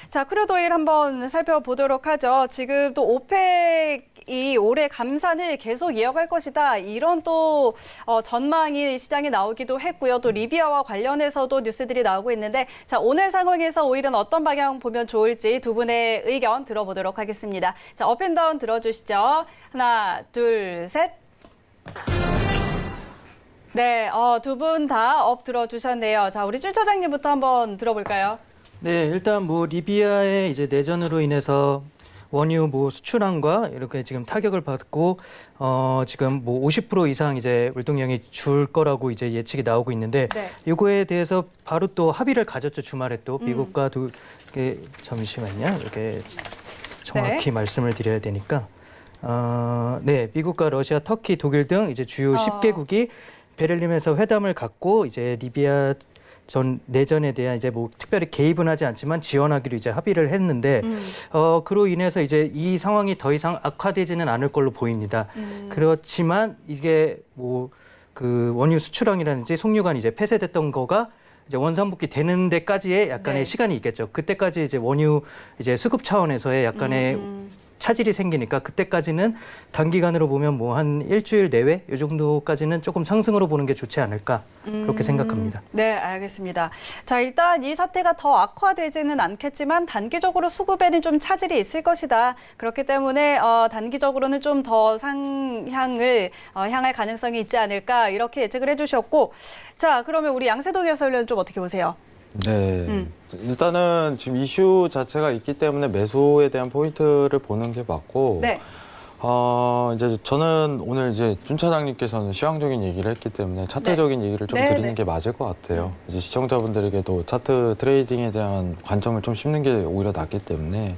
자, 크루드 오일 한번 살펴보도록 하죠. 지금 또 오펙이 올해 감산을 계속 이어갈 것이다. 이런 또 전망이 시장에 나오기도 했고요. 또 리비아와 관련해서도 뉴스들이 나오고 있는데 자, 오늘 상황에서 오일은 어떤 방향 보면 좋을지 두 분의 의견 들어보도록 하겠습니다. 자, 업앤다운 들어주시죠. 하나, 둘, 셋. 네, 두 분 다 업 들어주셨네요. 자, 우리 준 차장님부터 한번 들어볼까요? 네, 일단 뭐 리비아의 이제 내전으로 인해서 원유 뭐 수출항과 이렇게 지금 타격을 받고 지금 뭐 50% 이상 이제 월동량이 줄 거라고 이제 예측이 나오고 있는데 네. 이거에 대해서 바로 또 합의를 가졌죠. 주말에 또 미국과 잠시만요. 이렇게 정확히 말씀을 드려야 되니까 네, 미국과 러시아, 터키, 독일 등 이제 주요 10개국이 베를린에서 회담을 갖고 이제 리비아 전 내전에 대한 이제 뭐 특별히 개입은 하지 않지만 지원하기로 이제 합의를 했는데 그로 인해서 이제 이 상황이 더 이상 악화되지는 않을 걸로 보입니다. 그렇지만 이게 뭐 그 원유 수출항이라든지 송유관이 이제 폐쇄됐던 거가 이제 원상복귀 되는 데까지의 약간의 시간이 있겠죠. 그때까지 이제 원유 이제 수급 차원에서의 약간의 차질이 생기니까 그때까지는 단기간으로 보면 뭐 한 일주일 내외 이 정도까지는 조금 상승으로 보는 게 좋지 않을까 그렇게 생각합니다. 네, 알겠습니다. 자, 일단 이 사태가 더 악화되지는 않겠지만 단기적으로 수급에는 좀 차질이 있을 것이다. 그렇기 때문에 단기적으로는 좀 더 상향을 향할 가능성이 있지 않을까 이렇게 예측을 해주셨고 자, 그러면 우리 양세동 해설위원 좀 어떻게 보세요? 네. 일단은 지금 이슈 자체가 있기 때문에 매수에 대한 포인트를 보는 게 맞고. 네. 이제 저는 오늘 이제 준 차장님께서는 시황적인 얘기를 했기 때문에 차트적인 얘기를 좀 드리는 게 맞을 것 같아요. 이제 시청자분들에게도 차트 트레이딩에 대한 관점을 좀 심는 게 오히려 낫기 때문에.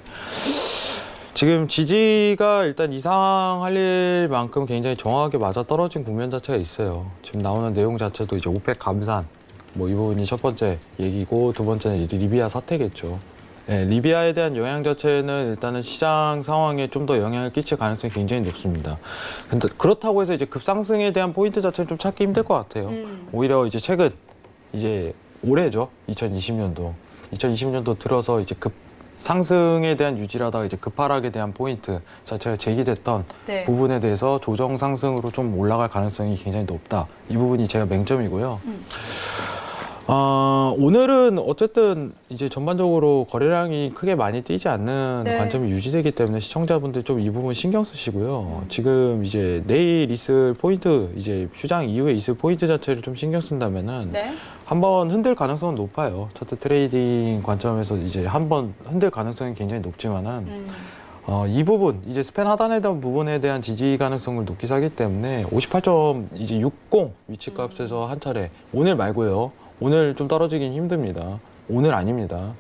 지금 지지가 일단 이상할 만큼 굉장히 정확하게 맞아떨어진 국면 자체가 있어요. 지금 나오는 내용 자체도 이제 오펙 감산, 뭐 이 부분이 첫 번째 얘기고, 두 번째는 리비아 사태겠죠. 네, 리비아에 대한 영향 자체는 일단은 시장 상황에 좀 더 영향을 끼칠 가능성이 굉장히 높습니다. 근데 그렇다고 해서 이제 급상승에 대한 포인트 자체는 좀 찾기 힘들 것 같아요. 오히려 이제 최근, 이제 올해죠. 2020년도 들어서 이제 상승에 대한 유지라다가 이제 급하락에 대한 포인트 자체가 제기됐던 네. 부분에 대해서 조정 상승으로 좀 올라갈 가능성이 굉장히 높다. 이 부분이 제가 맹점이고요. 오늘은 어쨌든 이제 전반적으로 거래량이 크게 많이 뛰지 않는 네. 관점이 유지되기 때문에 시청자분들 좀 이 부분 신경 쓰시고요. 지금 이제 내일 있을 포인트, 이제 휴장 이후에 있을 포인트 자체를 좀 신경 쓴다면은 네. 한번 흔들 가능성은 높아요. 차트 트레이딩 관점에서 이제 한번 흔들 가능성이 굉장히 높지만은 이 부분 이제 스팬 하단에 대한 부분에 대한 지지 가능성을 높게 사기 때문에 58점 이제 60 위치값에서 한 차례 오늘 말고요. 오늘 좀 떨어지긴 힘듭니다. 오늘 아닙니다.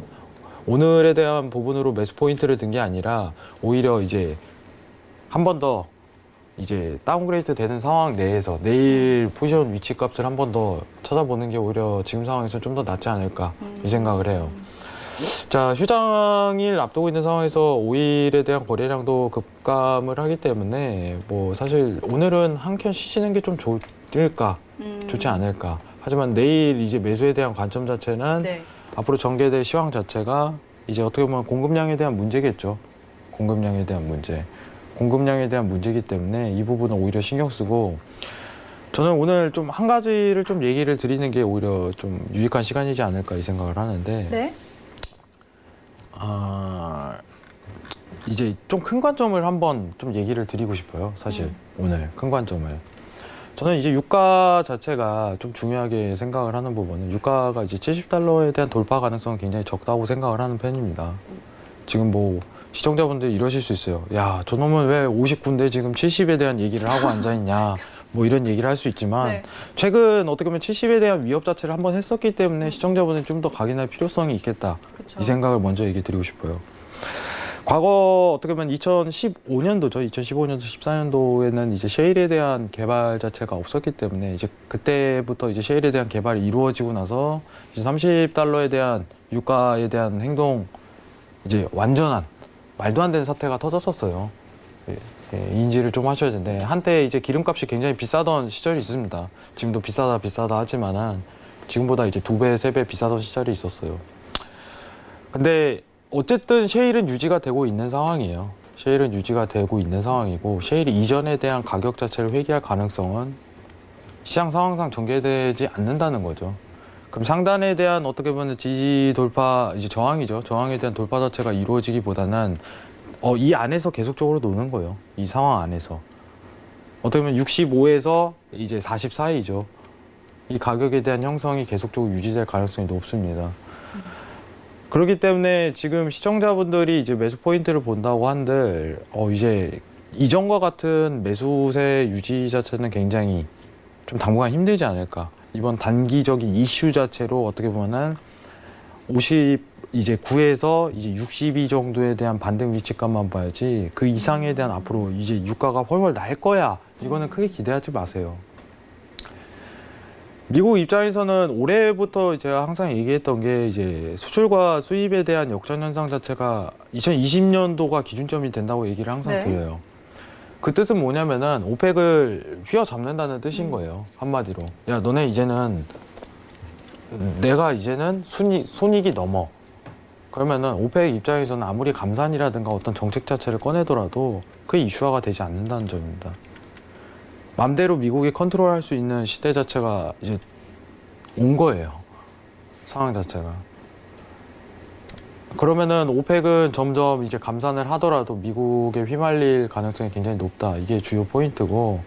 오늘에 대한 부분으로 매수 포인트를 든 게 아니라 오히려 이제 한 번 더 이제 다운그레이드 되는 상황 내에서 내일 포지션 위치 값을 한 번 더 찾아보는 게 오히려 지금 상황에서 좀 더 낫지 않을까 이 생각을 해요. 자, 휴장일 앞두고 있는 상황에서 5일에 대한 거래량도 급감을 하기 때문에 뭐 사실 오늘은 한켠 쉬시는 게 좀 좋을까, 좋지 않을까. 하지만 내일 이제 매수에 대한 관점 자체는 네. 앞으로 전개될 시황 자체가 이제 어떻게 보면 공급량에 대한 문제겠죠. 공급량에 대한 문제. 공급량에 대한 문제이기 때문에 이 부분은 오히려 신경 쓰고, 저는 오늘 좀 한 가지를 좀 얘기를 드리는 게 오히려 좀 유익한 시간이지 않을까 이 생각을 하는데, 네. 이제 좀 큰 관점을 한번 좀 얘기를 드리고 싶어요. 사실 오늘 큰 관점을. 저는 이제 유가 자체가 좀 중요하게 생각을 하는 부분은, 유가가 이제 $70에 대한 돌파 가능성은 굉장히 적다고 생각을 하는 편입니다. 지금 뭐 시청자분들이 이러실 수 있어요. 야, 저놈은 왜 59인데 지금 70에 대한 얘기를 하고 앉아있냐. 뭐 이런 얘기를 할 수 있지만, 네. 최근 어떻게 보면 70에 대한 위협 자체를 한번 했었기 때문에 시청자분들이 좀 더 각인할 필요성이 있겠다. 그쵸. 이 생각을 먼저 얘기 드리고 싶어요. 과거 어떻게 보면 2015년도죠. 2015년도, 14년도에는 이제 셰일에 대한 개발 자체가 없었기 때문에 이제 그때부터 이제 셰일에 대한 개발이 이루어지고 나서 이제 $30에 대한 유가에 대한 행동, 이제 완전한 말도 안 되는 사태가 터졌었어요. 인지를 좀 하셔야 되는데, 한때 이제 기름값이 굉장히 비싸던 시절이 있습니다. 지금도 비싸다 하지만은 지금보다 이제 2배, 3배 비싸던 시절이 있었어요. 근데 어쨌든 셰일은 유지가 되고 있는 상황이에요. 셰일은 유지가 되고 있는 상황이고, 셰일이 이전에 대한 가격 자체를 회귀할 가능성은 시장 상황상 전개되지 않는다는 거죠. 그럼 상단에 대한 어떻게 보면 지지 돌파, 이제 저항이죠. 저항에 대한 돌파 자체가 이루어지기보다는 이 안에서 계속적으로 노는 거예요. 이 상황 안에서. 어떻게 보면 65에서 이제 40 사이죠. 이 가격에 대한 형성이 계속적으로 유지될 가능성이 높습니다. 그렇기 때문에 지금 시청자분들이 이제 매수 포인트를 본다고 한들, 이제 이전과 같은 매수세 유지 자체는 굉장히 좀 당분간 힘들지 않을까. 이번 단기적인 이슈 자체로 어떻게 보면은 59에서 이제 62 정도에 대한 반등 위치값만 봐야지, 그 이상에 대한 앞으로 이제 유가가 훨훨 날 거야. 이거는 크게 기대하지 마세요. 미국 입장에서는 올해부터 제가 항상 얘기했던 게, 이제 수출과 수입에 대한 역전 현상 자체가 2020년도가 기준점이 된다고 얘기를 항상 네. 드려요. 그 뜻은 뭐냐면은 오펙을 휘어잡는다는 뜻인 거예요. 한마디로. 야, 너네 이제는, 내가 이제는 손익이 넘어. 그러면은 오펙 입장에서는 아무리 감산이라든가 어떤 정책 자체를 꺼내더라도 그게 이슈화가 되지 않는다는 점입니다. 맘대로 미국이 컨트롤할 수 있는 시대 자체가 이제 온 거예요. 상황 자체가. 그러면은 오펙은 점점 이제 감산을 하더라도 미국에 휘말릴 가능성이 굉장히 높다. 이게 주요 포인트고,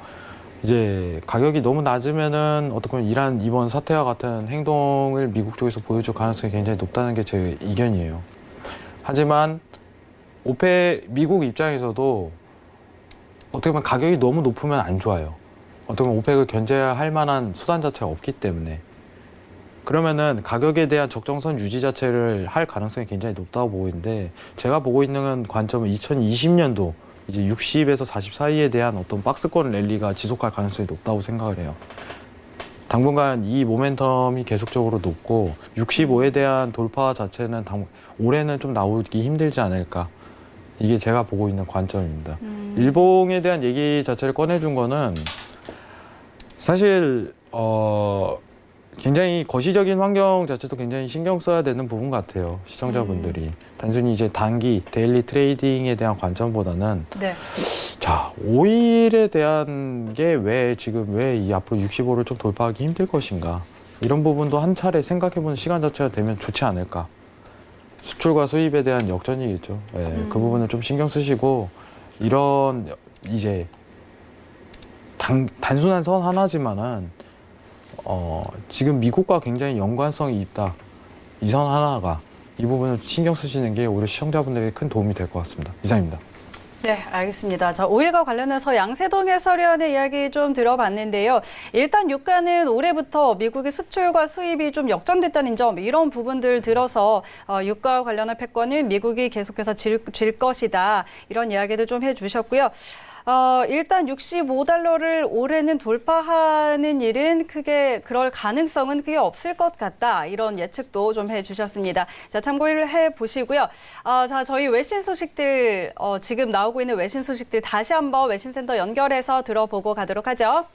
이제 가격이 너무 낮으면은 어떻게 보면 이란 이번 사태와 같은 행동을 미국 쪽에서 보여줄 가능성이 굉장히 높다는 게 제 의견이에요. 하지만 미국 입장에서도 어떻게 보면 가격이 너무 높으면 안 좋아요. 어떻게 보면 오펙을 견제할 만한 수단 자체가 없기 때문에. 그러면은 가격에 대한 적정선 유지 자체를 할 가능성이 굉장히 높다고 보고 있는데 제가 보고 있는 관점은 2020년도 이제 60에서 40 사이에 대한 어떤 박스권 랠리가 지속할 가능성이 높다고 생각을 해요. 당분간 이 모멘텀이 계속적으로 높고 65에 대한 돌파 자체는 올해는 좀 나오기 힘들지 않을까. 이게 제가 보고 있는 관점입니다. 일봉에 대한 얘기 자체를 꺼내준 거는 사실 굉장히 거시적인 환경 자체도 굉장히 신경 써야 되는 부분 같아요. 시청자분들이. 단순히 이제 단기 데일리 트레이딩에 대한 관점보다는 네. 자, 5일에 대한 게 왜 이 앞으로 65를 좀 돌파하기 힘들 것인가. 이런 부분도 한 차례 생각해보는 시간 자체가 되면 좋지 않을까. 수출과 수입에 대한 역전이겠죠. 예, 그 부분을 좀 신경 쓰시고 이런 이제 단순한 선 하나지만은 지금 미국과 굉장히 연관성이 있다. 이 선 하나가 이 부분을 신경 쓰시는 게 오히려 시청자분들에게 큰 도움이 될 것 같습니다. 이상입니다. 네, 알겠습니다. 자, 오일과 관련해서 양세동 해설위원의 이야기 좀 들어봤는데요. 일단 유가는 올해부터 미국의 수출과 수입이 좀 역전됐다는 점, 이런 부분들 들어서 유가와 관련한 패권은 미국이 계속해서 질 것이다. 이런 이야기들 좀 해주셨고요. 일단 65달러를 올해는 돌파하는 일은 크게 그럴 가능성은 크게 없을 것 같다. 이런 예측도 좀 해주셨습니다. 자, 참고를 해보시고요. 자, 저희 외신 소식들, 지금 나오고 있는 외신 소식들 다시 한번 외신센터 연결해서 들어보고 가도록 하죠.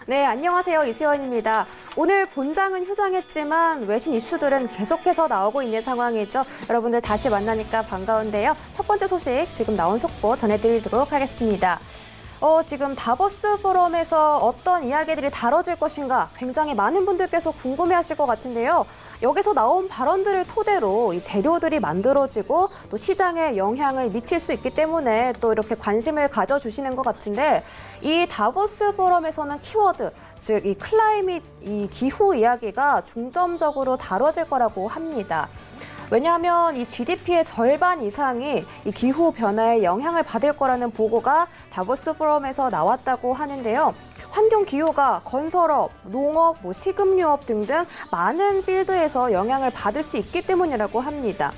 네, 안녕하세요. 이수연입니다. 오늘 본장은 휴장했지만 외신 이슈들은 계속해서 나오고 있는 상황이죠. 여러분들 다시 만나니까 반가운데요. 첫 번째 소식 지금 나온 속보 전해드리도록 하겠습니다. 지금 다보스 포럼에서 어떤 이야기들이 다뤄질 것인가 굉장히 많은 분들께서 궁금해하실 것 같은데요. 여기서 나온 발언들을 토대로 이 재료들이 만들어지고 또 시장에 영향을 미칠 수 있기 때문에 또 이렇게 관심을 가져주시는 것 같은데 이 다보스 포럼에서는 키워드, 즉 이 클라이밋, 이 기후 이야기가 중점적으로 다뤄질 거라고 합니다. 왜냐하면 이 GDP의 절반 이상이 이 기후 변화에 영향을 받을 거라는 보고가 다보스 포럼에서 나왔다고 하는데요. 환경 기후가 건설업, 농업, 식음료업 등등 많은 필드에서 영향을 받을 수 있기 때문이라고 합니다.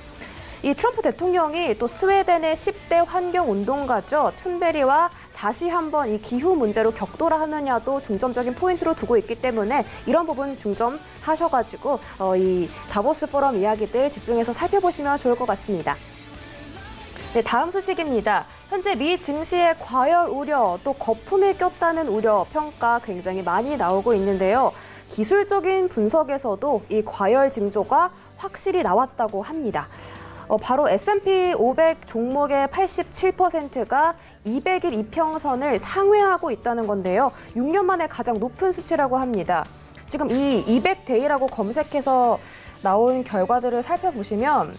이 트럼프 대통령이 또 스웨덴의 10대 환경운동가죠. 툰베리와 다시 한번 이 기후 문제로 격돌하느냐도 중점적인 포인트로 두고 있기 때문에 이런 부분 중점하셔가지고 이 다보스 포럼 이야기들 집중해서 살펴보시면 좋을 것 같습니다. 네, 다음 소식입니다. 현재 미 증시의 과열 우려, 또 거품이 꼈다는 우려, 평가 굉장히 많이 나오고 있는데요. 기술적인 분석에서도 이 과열 징조가 확실히 나왔다고 합니다. 바로 S&P 500 종목의 87%가 200일 이평선을 상회하고 있다는 건데요. 6년 만에 가장 높은 수치라고 합니다. 지금 이 200데이라고 검색해서 나온 결과들을 살펴보시면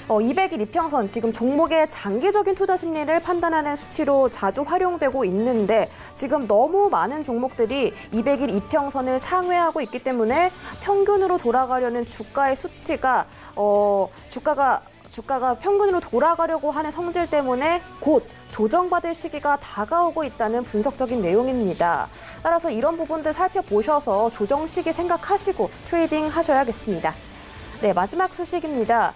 200일 이평선, 지금 종목의 장기적인 투자 심리를 판단하는 수치로 자주 활용되고 있는데 지금 너무 많은 종목들이 200일 이평선을 상회하고 있기 때문에 평균으로 돌아가려는 주가의 수치가 주가가 평균으로 돌아가려고 하는 성질 때문에 곧 조정받을 시기가 다가오고 있다는 분석적인 내용입니다. 따라서 이런 부분들 살펴보셔서 조정 시기 생각하시고 트레이딩 하셔야겠습니다. 네, 마지막 소식입니다.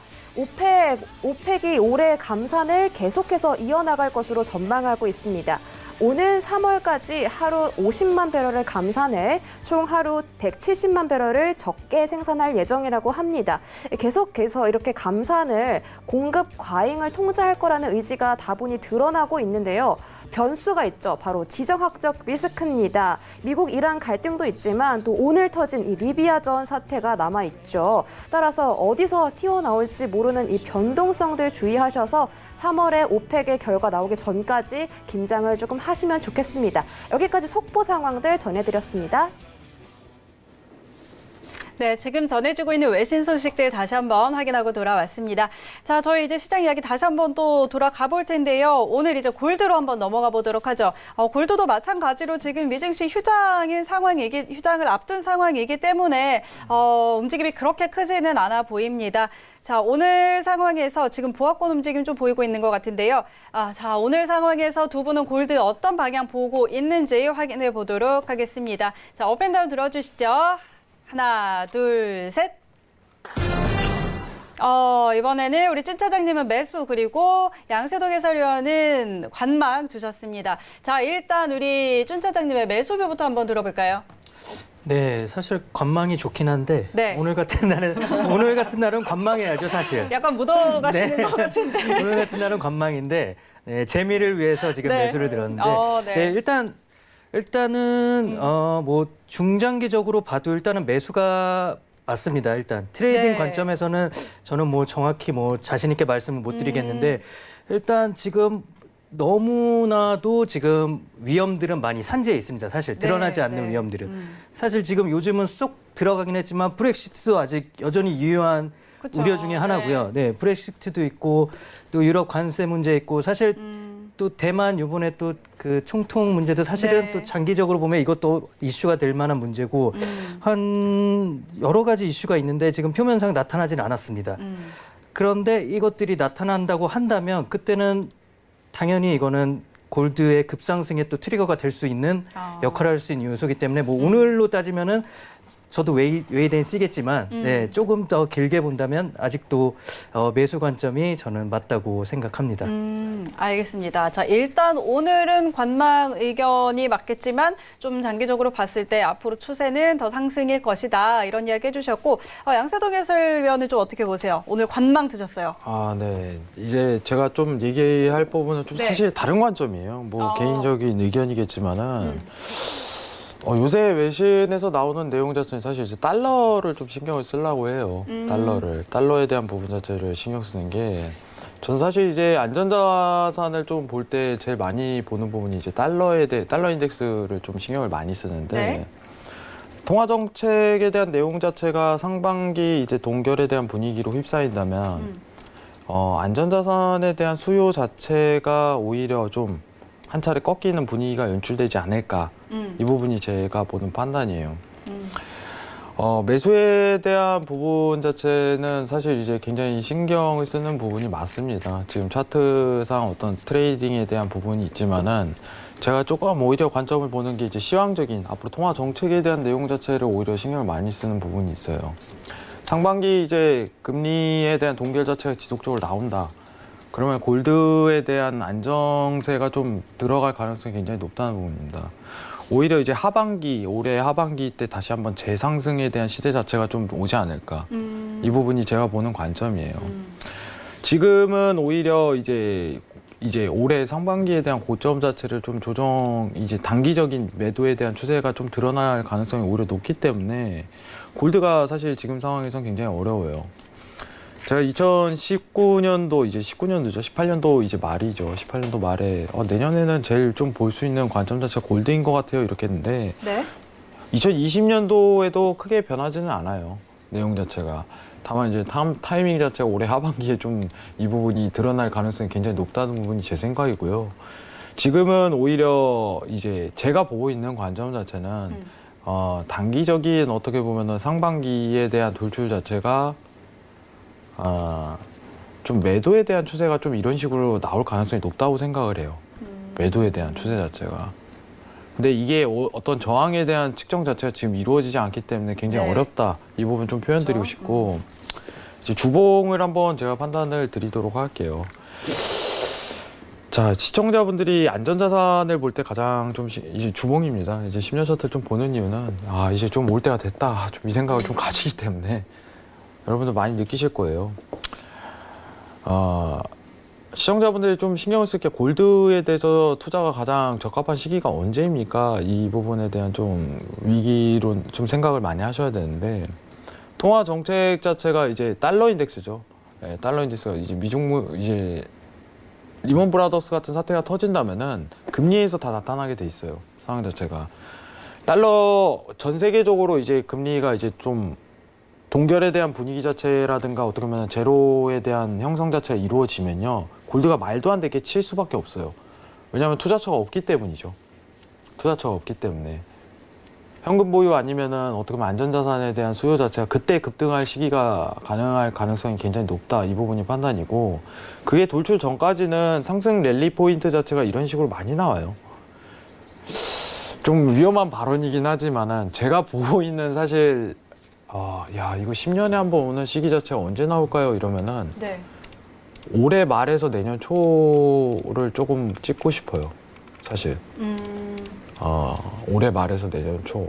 오펙이 올해 감산을 계속해서 이어나갈 것으로 전망하고 있습니다. 오는 3월까지 하루 50만 배럴을 감산해 총 하루 170만 배럴을 적게 생산할 예정이라고 합니다. 계속해서 이렇게 감산을 공급 과잉을 통제할 거라는 의지가 다분히 드러나고 있는데요. 변수가 있죠. 바로 지정학적 리스크입니다. 미국 이란 갈등도 있지만 또 오늘 터진 이 리비아전 사태가 남아있죠. 따라서 어디서 튀어나올지 모르는 이 변동성들 주의하셔서 3월에 오펙의 결과 나오기 전까지 긴장을 조금 하시면 좋겠습니다. 여기까지 속보 상황들 전해드렸습니다. 네, 지금 전해주고 있는 외신 소식들 다시 한번 확인하고 돌아왔습니다. 자, 저희 이제 시장 이야기 다시 한번 또 돌아가 볼 텐데요. 오늘 이제 골드로 한번 넘어가 보도록 하죠. 골드도 마찬가지로 지금 미증시 휴장을 앞둔 상황이기 때문에 움직임이 그렇게 크지는 않아 보입니다. 자, 오늘 상황에서 지금 보합권 움직임 좀 보이고 있는 것 같은데요. 자, 오늘 상황에서 두 분은 골드 어떤 방향 보고 있는지 확인해 보도록 하겠습니다. 자, 업앤다운 들어주시죠. 하나, 둘, 셋. 이번에는 우리 준 차장님은 매수 그리고 양세동 해설위원은 관망 주셨습니다. 자, 일단 우리 준 차장님의 매수표부터 한번 들어볼까요? 네, 사실 관망이 좋긴 한데 네. 오늘 같은 날은 관망해야죠, 사실. 약간 묻어가시는 네. 것 같은데. 오늘 같은 날은 관망인데 네, 재미를 위해서 지금 네. 매수를 들었는데 네. 네, 일단은 뭐 중장기적으로 봐도 일단은 매수가 맞습니다. 일단 트레이딩 네. 관점에서는 저는 뭐 정확히 뭐 자신 있게 말씀을 못 드리겠는데 일단 지금 너무나도 지금 위험들은 많이 산재해 있습니다. 사실 드러나지 네, 않는 네. 위험들은 사실 지금 요즘은 쏙 들어가긴 했지만 브렉시트도 아직 여전히 유효한 그쵸. 우려 중에 하나고요. 네, 브렉시트도 있고 또 유럽 관세 문제 있고 사실 또 대만 요번에 또 그 총통 문제도 사실은 네. 또 장기적으로 보면 이것도 이슈가 될 만한 문제고 한 여러 가지 이슈가 있는데 지금 표면상 나타나진 않았습니다. 그런데 이것들이 나타난다고 한다면 그때는 당연히 이거는 골드의 급상승에 또 트리거가 될 수 있는 역할을 할 수 있는 요소이기 때문에 뭐 오늘로 따지면은 저도 웨이데이 쓰겠지만 네, 조금 더 길게 본다면 아직도 매수 관점이 저는 맞다고 생각합니다. 알겠습니다. 자, 일단 오늘은 관망 의견이 맞겠지만 좀 장기적으로 봤을 때 앞으로 추세는 더 상승일 것이다. 이런 이야기 해주셨고 양세동 해설위원은 좀 어떻게 보세요? 오늘 관망 드셨어요. 아, 네. 이제 제가 좀 얘기할 부분은 좀 네. 사실 다른 관점이에요. 뭐 개인적인 의견이겠지만은 요새 외신에서 나오는 내용 자체는 사실 이제 달러를 좀 신경을 쓰려고 해요. 달러에 대한 부분 자체를 신경 쓰는 게 전 사실 이제 안전자산을 좀 볼 때 제일 많이 보는 부분이 이제 달러 인덱스를 좀 신경을 많이 쓰는데 네. 통화 정책에 대한 내용 자체가 상반기 이제 동결에 대한 분위기로 휩싸인다면 안전자산에 대한 수요 자체가 오히려 좀 한 차례 꺾이는 분위기가 연출되지 않을까. 이 부분이 제가 보는 판단이에요. 매수에 대한 부분 자체는 사실 이제 굉장히 신경을 쓰는 부분이 맞습니다. 지금 차트상 어떤 트레이딩에 대한 부분이 있지만은 제가 조금 오히려 관점을 보는 게 이제 시황적인 앞으로 통화 정책에 대한 내용 자체를 오히려 신경을 많이 쓰는 부분이 있어요. 상반기 이제 금리에 대한 동결 자체가 지속적으로 나온다. 그러면 골드에 대한 안정세가 좀 들어갈 가능성이 굉장히 높다는 부분입니다. 오히려 이제 올해 하반기 때 다시 한번 재상승에 대한 시대 자체가 좀 오지 않을까. 이 부분이 제가 보는 관점이에요. 지금은 오히려 이제 올해 상반기에 대한 고점 자체를 좀 이제 단기적인 매도에 대한 추세가 좀 드러날 가능성이 오히려 높기 때문에 골드가 사실 지금 상황에선 굉장히 어려워요. 제가 2019년도 이제 19년도죠. 18년도 이제 말이죠. 18년도 말에 내년에는 제일 좀 볼 수 있는 관점 자체가 골드인 것 같아요. 이렇게 했는데 네. 2020년도에도 크게 변하지는 않아요. 내용 자체가. 다만 이제 타이밍 자체가 올해 하반기에 좀 이 부분이 드러날 가능성이 굉장히 높다는 부분이 제 생각이고요. 지금은 오히려 이제 제가 보고 있는 관점 자체는 단기적인 어떻게 보면은 상반기에 대한 돌출 자체가 좀 매도에 대한 추세가 좀 이런 식으로 나올 가능성이 높다고 생각을 해요. 매도에 대한 추세 자체가. 근데 이게 어떤 저항에 대한 측정 자체가 지금 이루어지지 않기 때문에 굉장히 네. 어렵다. 이 부분 좀 표현드리고 싶고 이제 주봉을 한번 제가 판단을 드리도록 할게요. 자, 시청자분들이 안전자산을 볼 때 가장 좀 이제 주봉입니다. 이제 10년 차트를 좀 보는 이유는 이제 좀 올 때가 됐다. 좀 이 생각을 좀 가지기 때문에 여러분들 많이 느끼실 거예요. 시청자분들이 좀 신경을 쓸 게 골드에 대해서 투자가 가장 적합한 시기가 언제입니까? 이 부분에 대한 좀 위기론 좀 생각을 많이 하셔야 되는데 통화 정책 자체가 이제 달러 인덱스죠. 네, 달러 인덱스가 이제 이제 리먼 브라더스 같은 사태가 터진다면은 금리에서 다 나타나게 돼 있어요. 상황 자체가 달러 전 세계적으로 이제 금리가 이제 좀 동결에 대한 분위기 자체라든가 어떻게 보면 제로에 대한 형성 자체가 이루어지면요. 골드가 말도 안 되게 칠 수밖에 없어요. 왜냐하면 투자처가 없기 때문이죠. 투자처가 없기 때문에. 현금 보유 아니면은 어떻게 보면 안전자산에 대한 수요 자체가 그때 급등할 시기가 가능할 가능성이 굉장히 높다. 이 부분이 판단이고 그게 돌출 전까지는 상승 랠리 포인트 자체가 이런 식으로 많이 나와요. 좀 위험한 발언이긴 하지만은 제가 보고 있는 사실 야, 이거 10년에 한 번 오는 시기 자체가 언제 나올까요? 이러면은 네. 올해 말에서 내년 초를 조금 찍고 싶어요. 사실. 올해 말에서 내년 초.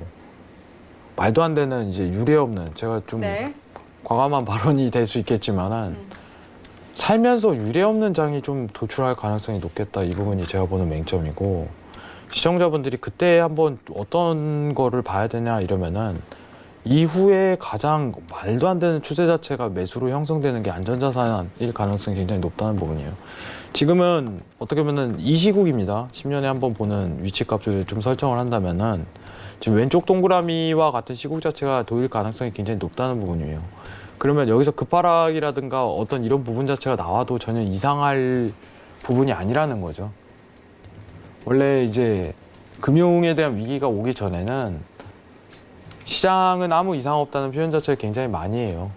말도 안 되는 이제 유례 없는, 제가 좀 네. 과감한 발언이 될 수 있겠지만은 살면서 유례 없는 장이 좀 도출할 가능성이 높겠다. 이 부분이 제가 보는 맹점이고, 시청자분들이 그때 한번 어떤 거를 봐야 되냐 이러면은 이후에 가장 말도 안 되는 추세 자체가 매수로 형성되는 게 안전자산일 가능성이 굉장히 높다는 부분이에요. 지금은 어떻게 보면 이 시국입니다. 10년에 한 번 보는 위치값을 좀 설정을 한다면은 지금 왼쪽 동그라미와 같은 시국 자체가 도일 가능성이 굉장히 높다는 부분이에요. 그러면 여기서 급하락이라든가 어떤 이런 부분 자체가 나와도 전혀 이상할 부분이 아니라는 거죠. 원래 이제 금융에 대한 위기가 오기 전에는 시장은 아무 이상 없다는 표현 자체를 굉장히 많이 해요.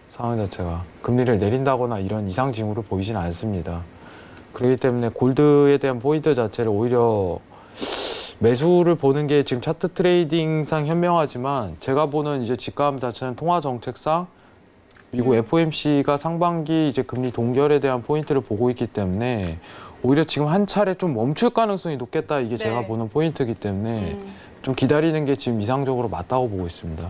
상황 자체가. 금리를 내린다거나 이런 이상 징후를 보이진 않습니다. 그렇기 때문에 골드에 대한 포인트 자체를 오히려 매수를 보는 게 지금 차트 트레이딩상 현명하지만, 제가 보는 이제 직감 자체는 통화 정책상, 그리고 FOMC가 상반기 이제 금리 동결에 대한 포인트를 보고 있기 때문에 오히려 지금 한 차례 좀 멈출 가능성이 높겠다. 이게 네. 제가 보는 포인트이기 때문에 좀 기다리는 게 지금 이상적으로 맞다고 보고 있습니다.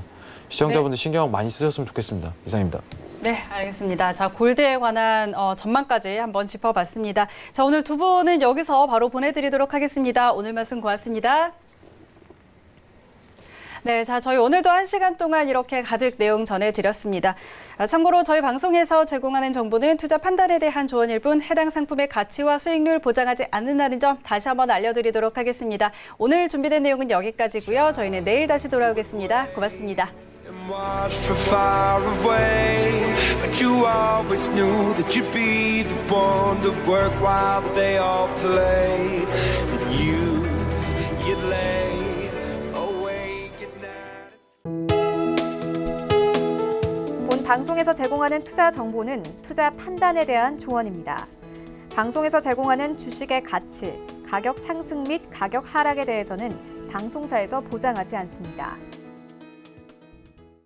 시청자분들 신경 많이 쓰셨으면 좋겠습니다. 이상입니다. 네, 알겠습니다. 자, 골드에 관한 전망까지 한번 짚어봤습니다. 자, 오늘 두 분은 여기서 바로 보내드리도록 하겠습니다. 오늘 말씀 고맙습니다. 네, 자, 저희 오늘도 1시간 동안 이렇게 가득 내용 전해드렸습니다. 참고로 저희 방송에서 제공하는 정보는 투자 판단에 대한 조언일 뿐 해당 상품의 가치와 수익률 보장하지 않는다는 점 다시 한번 알려드리도록 하겠습니다. 오늘 준비된 내용은 여기까지고요. 저희는 내일 다시 돌아오겠습니다. 고맙습니다. And watch from far away, but you always knew that you'd be the one to work while they all play. And you'd lay awake at night. 본 방송에서 제공하는 투자 정보는 투자 판단에 대한 조언입니다. 방송에서 제공하는 주식의 가치, 가격 상승 및 가격 하락에 대해서는 방송사에서 보장하지 않습니다.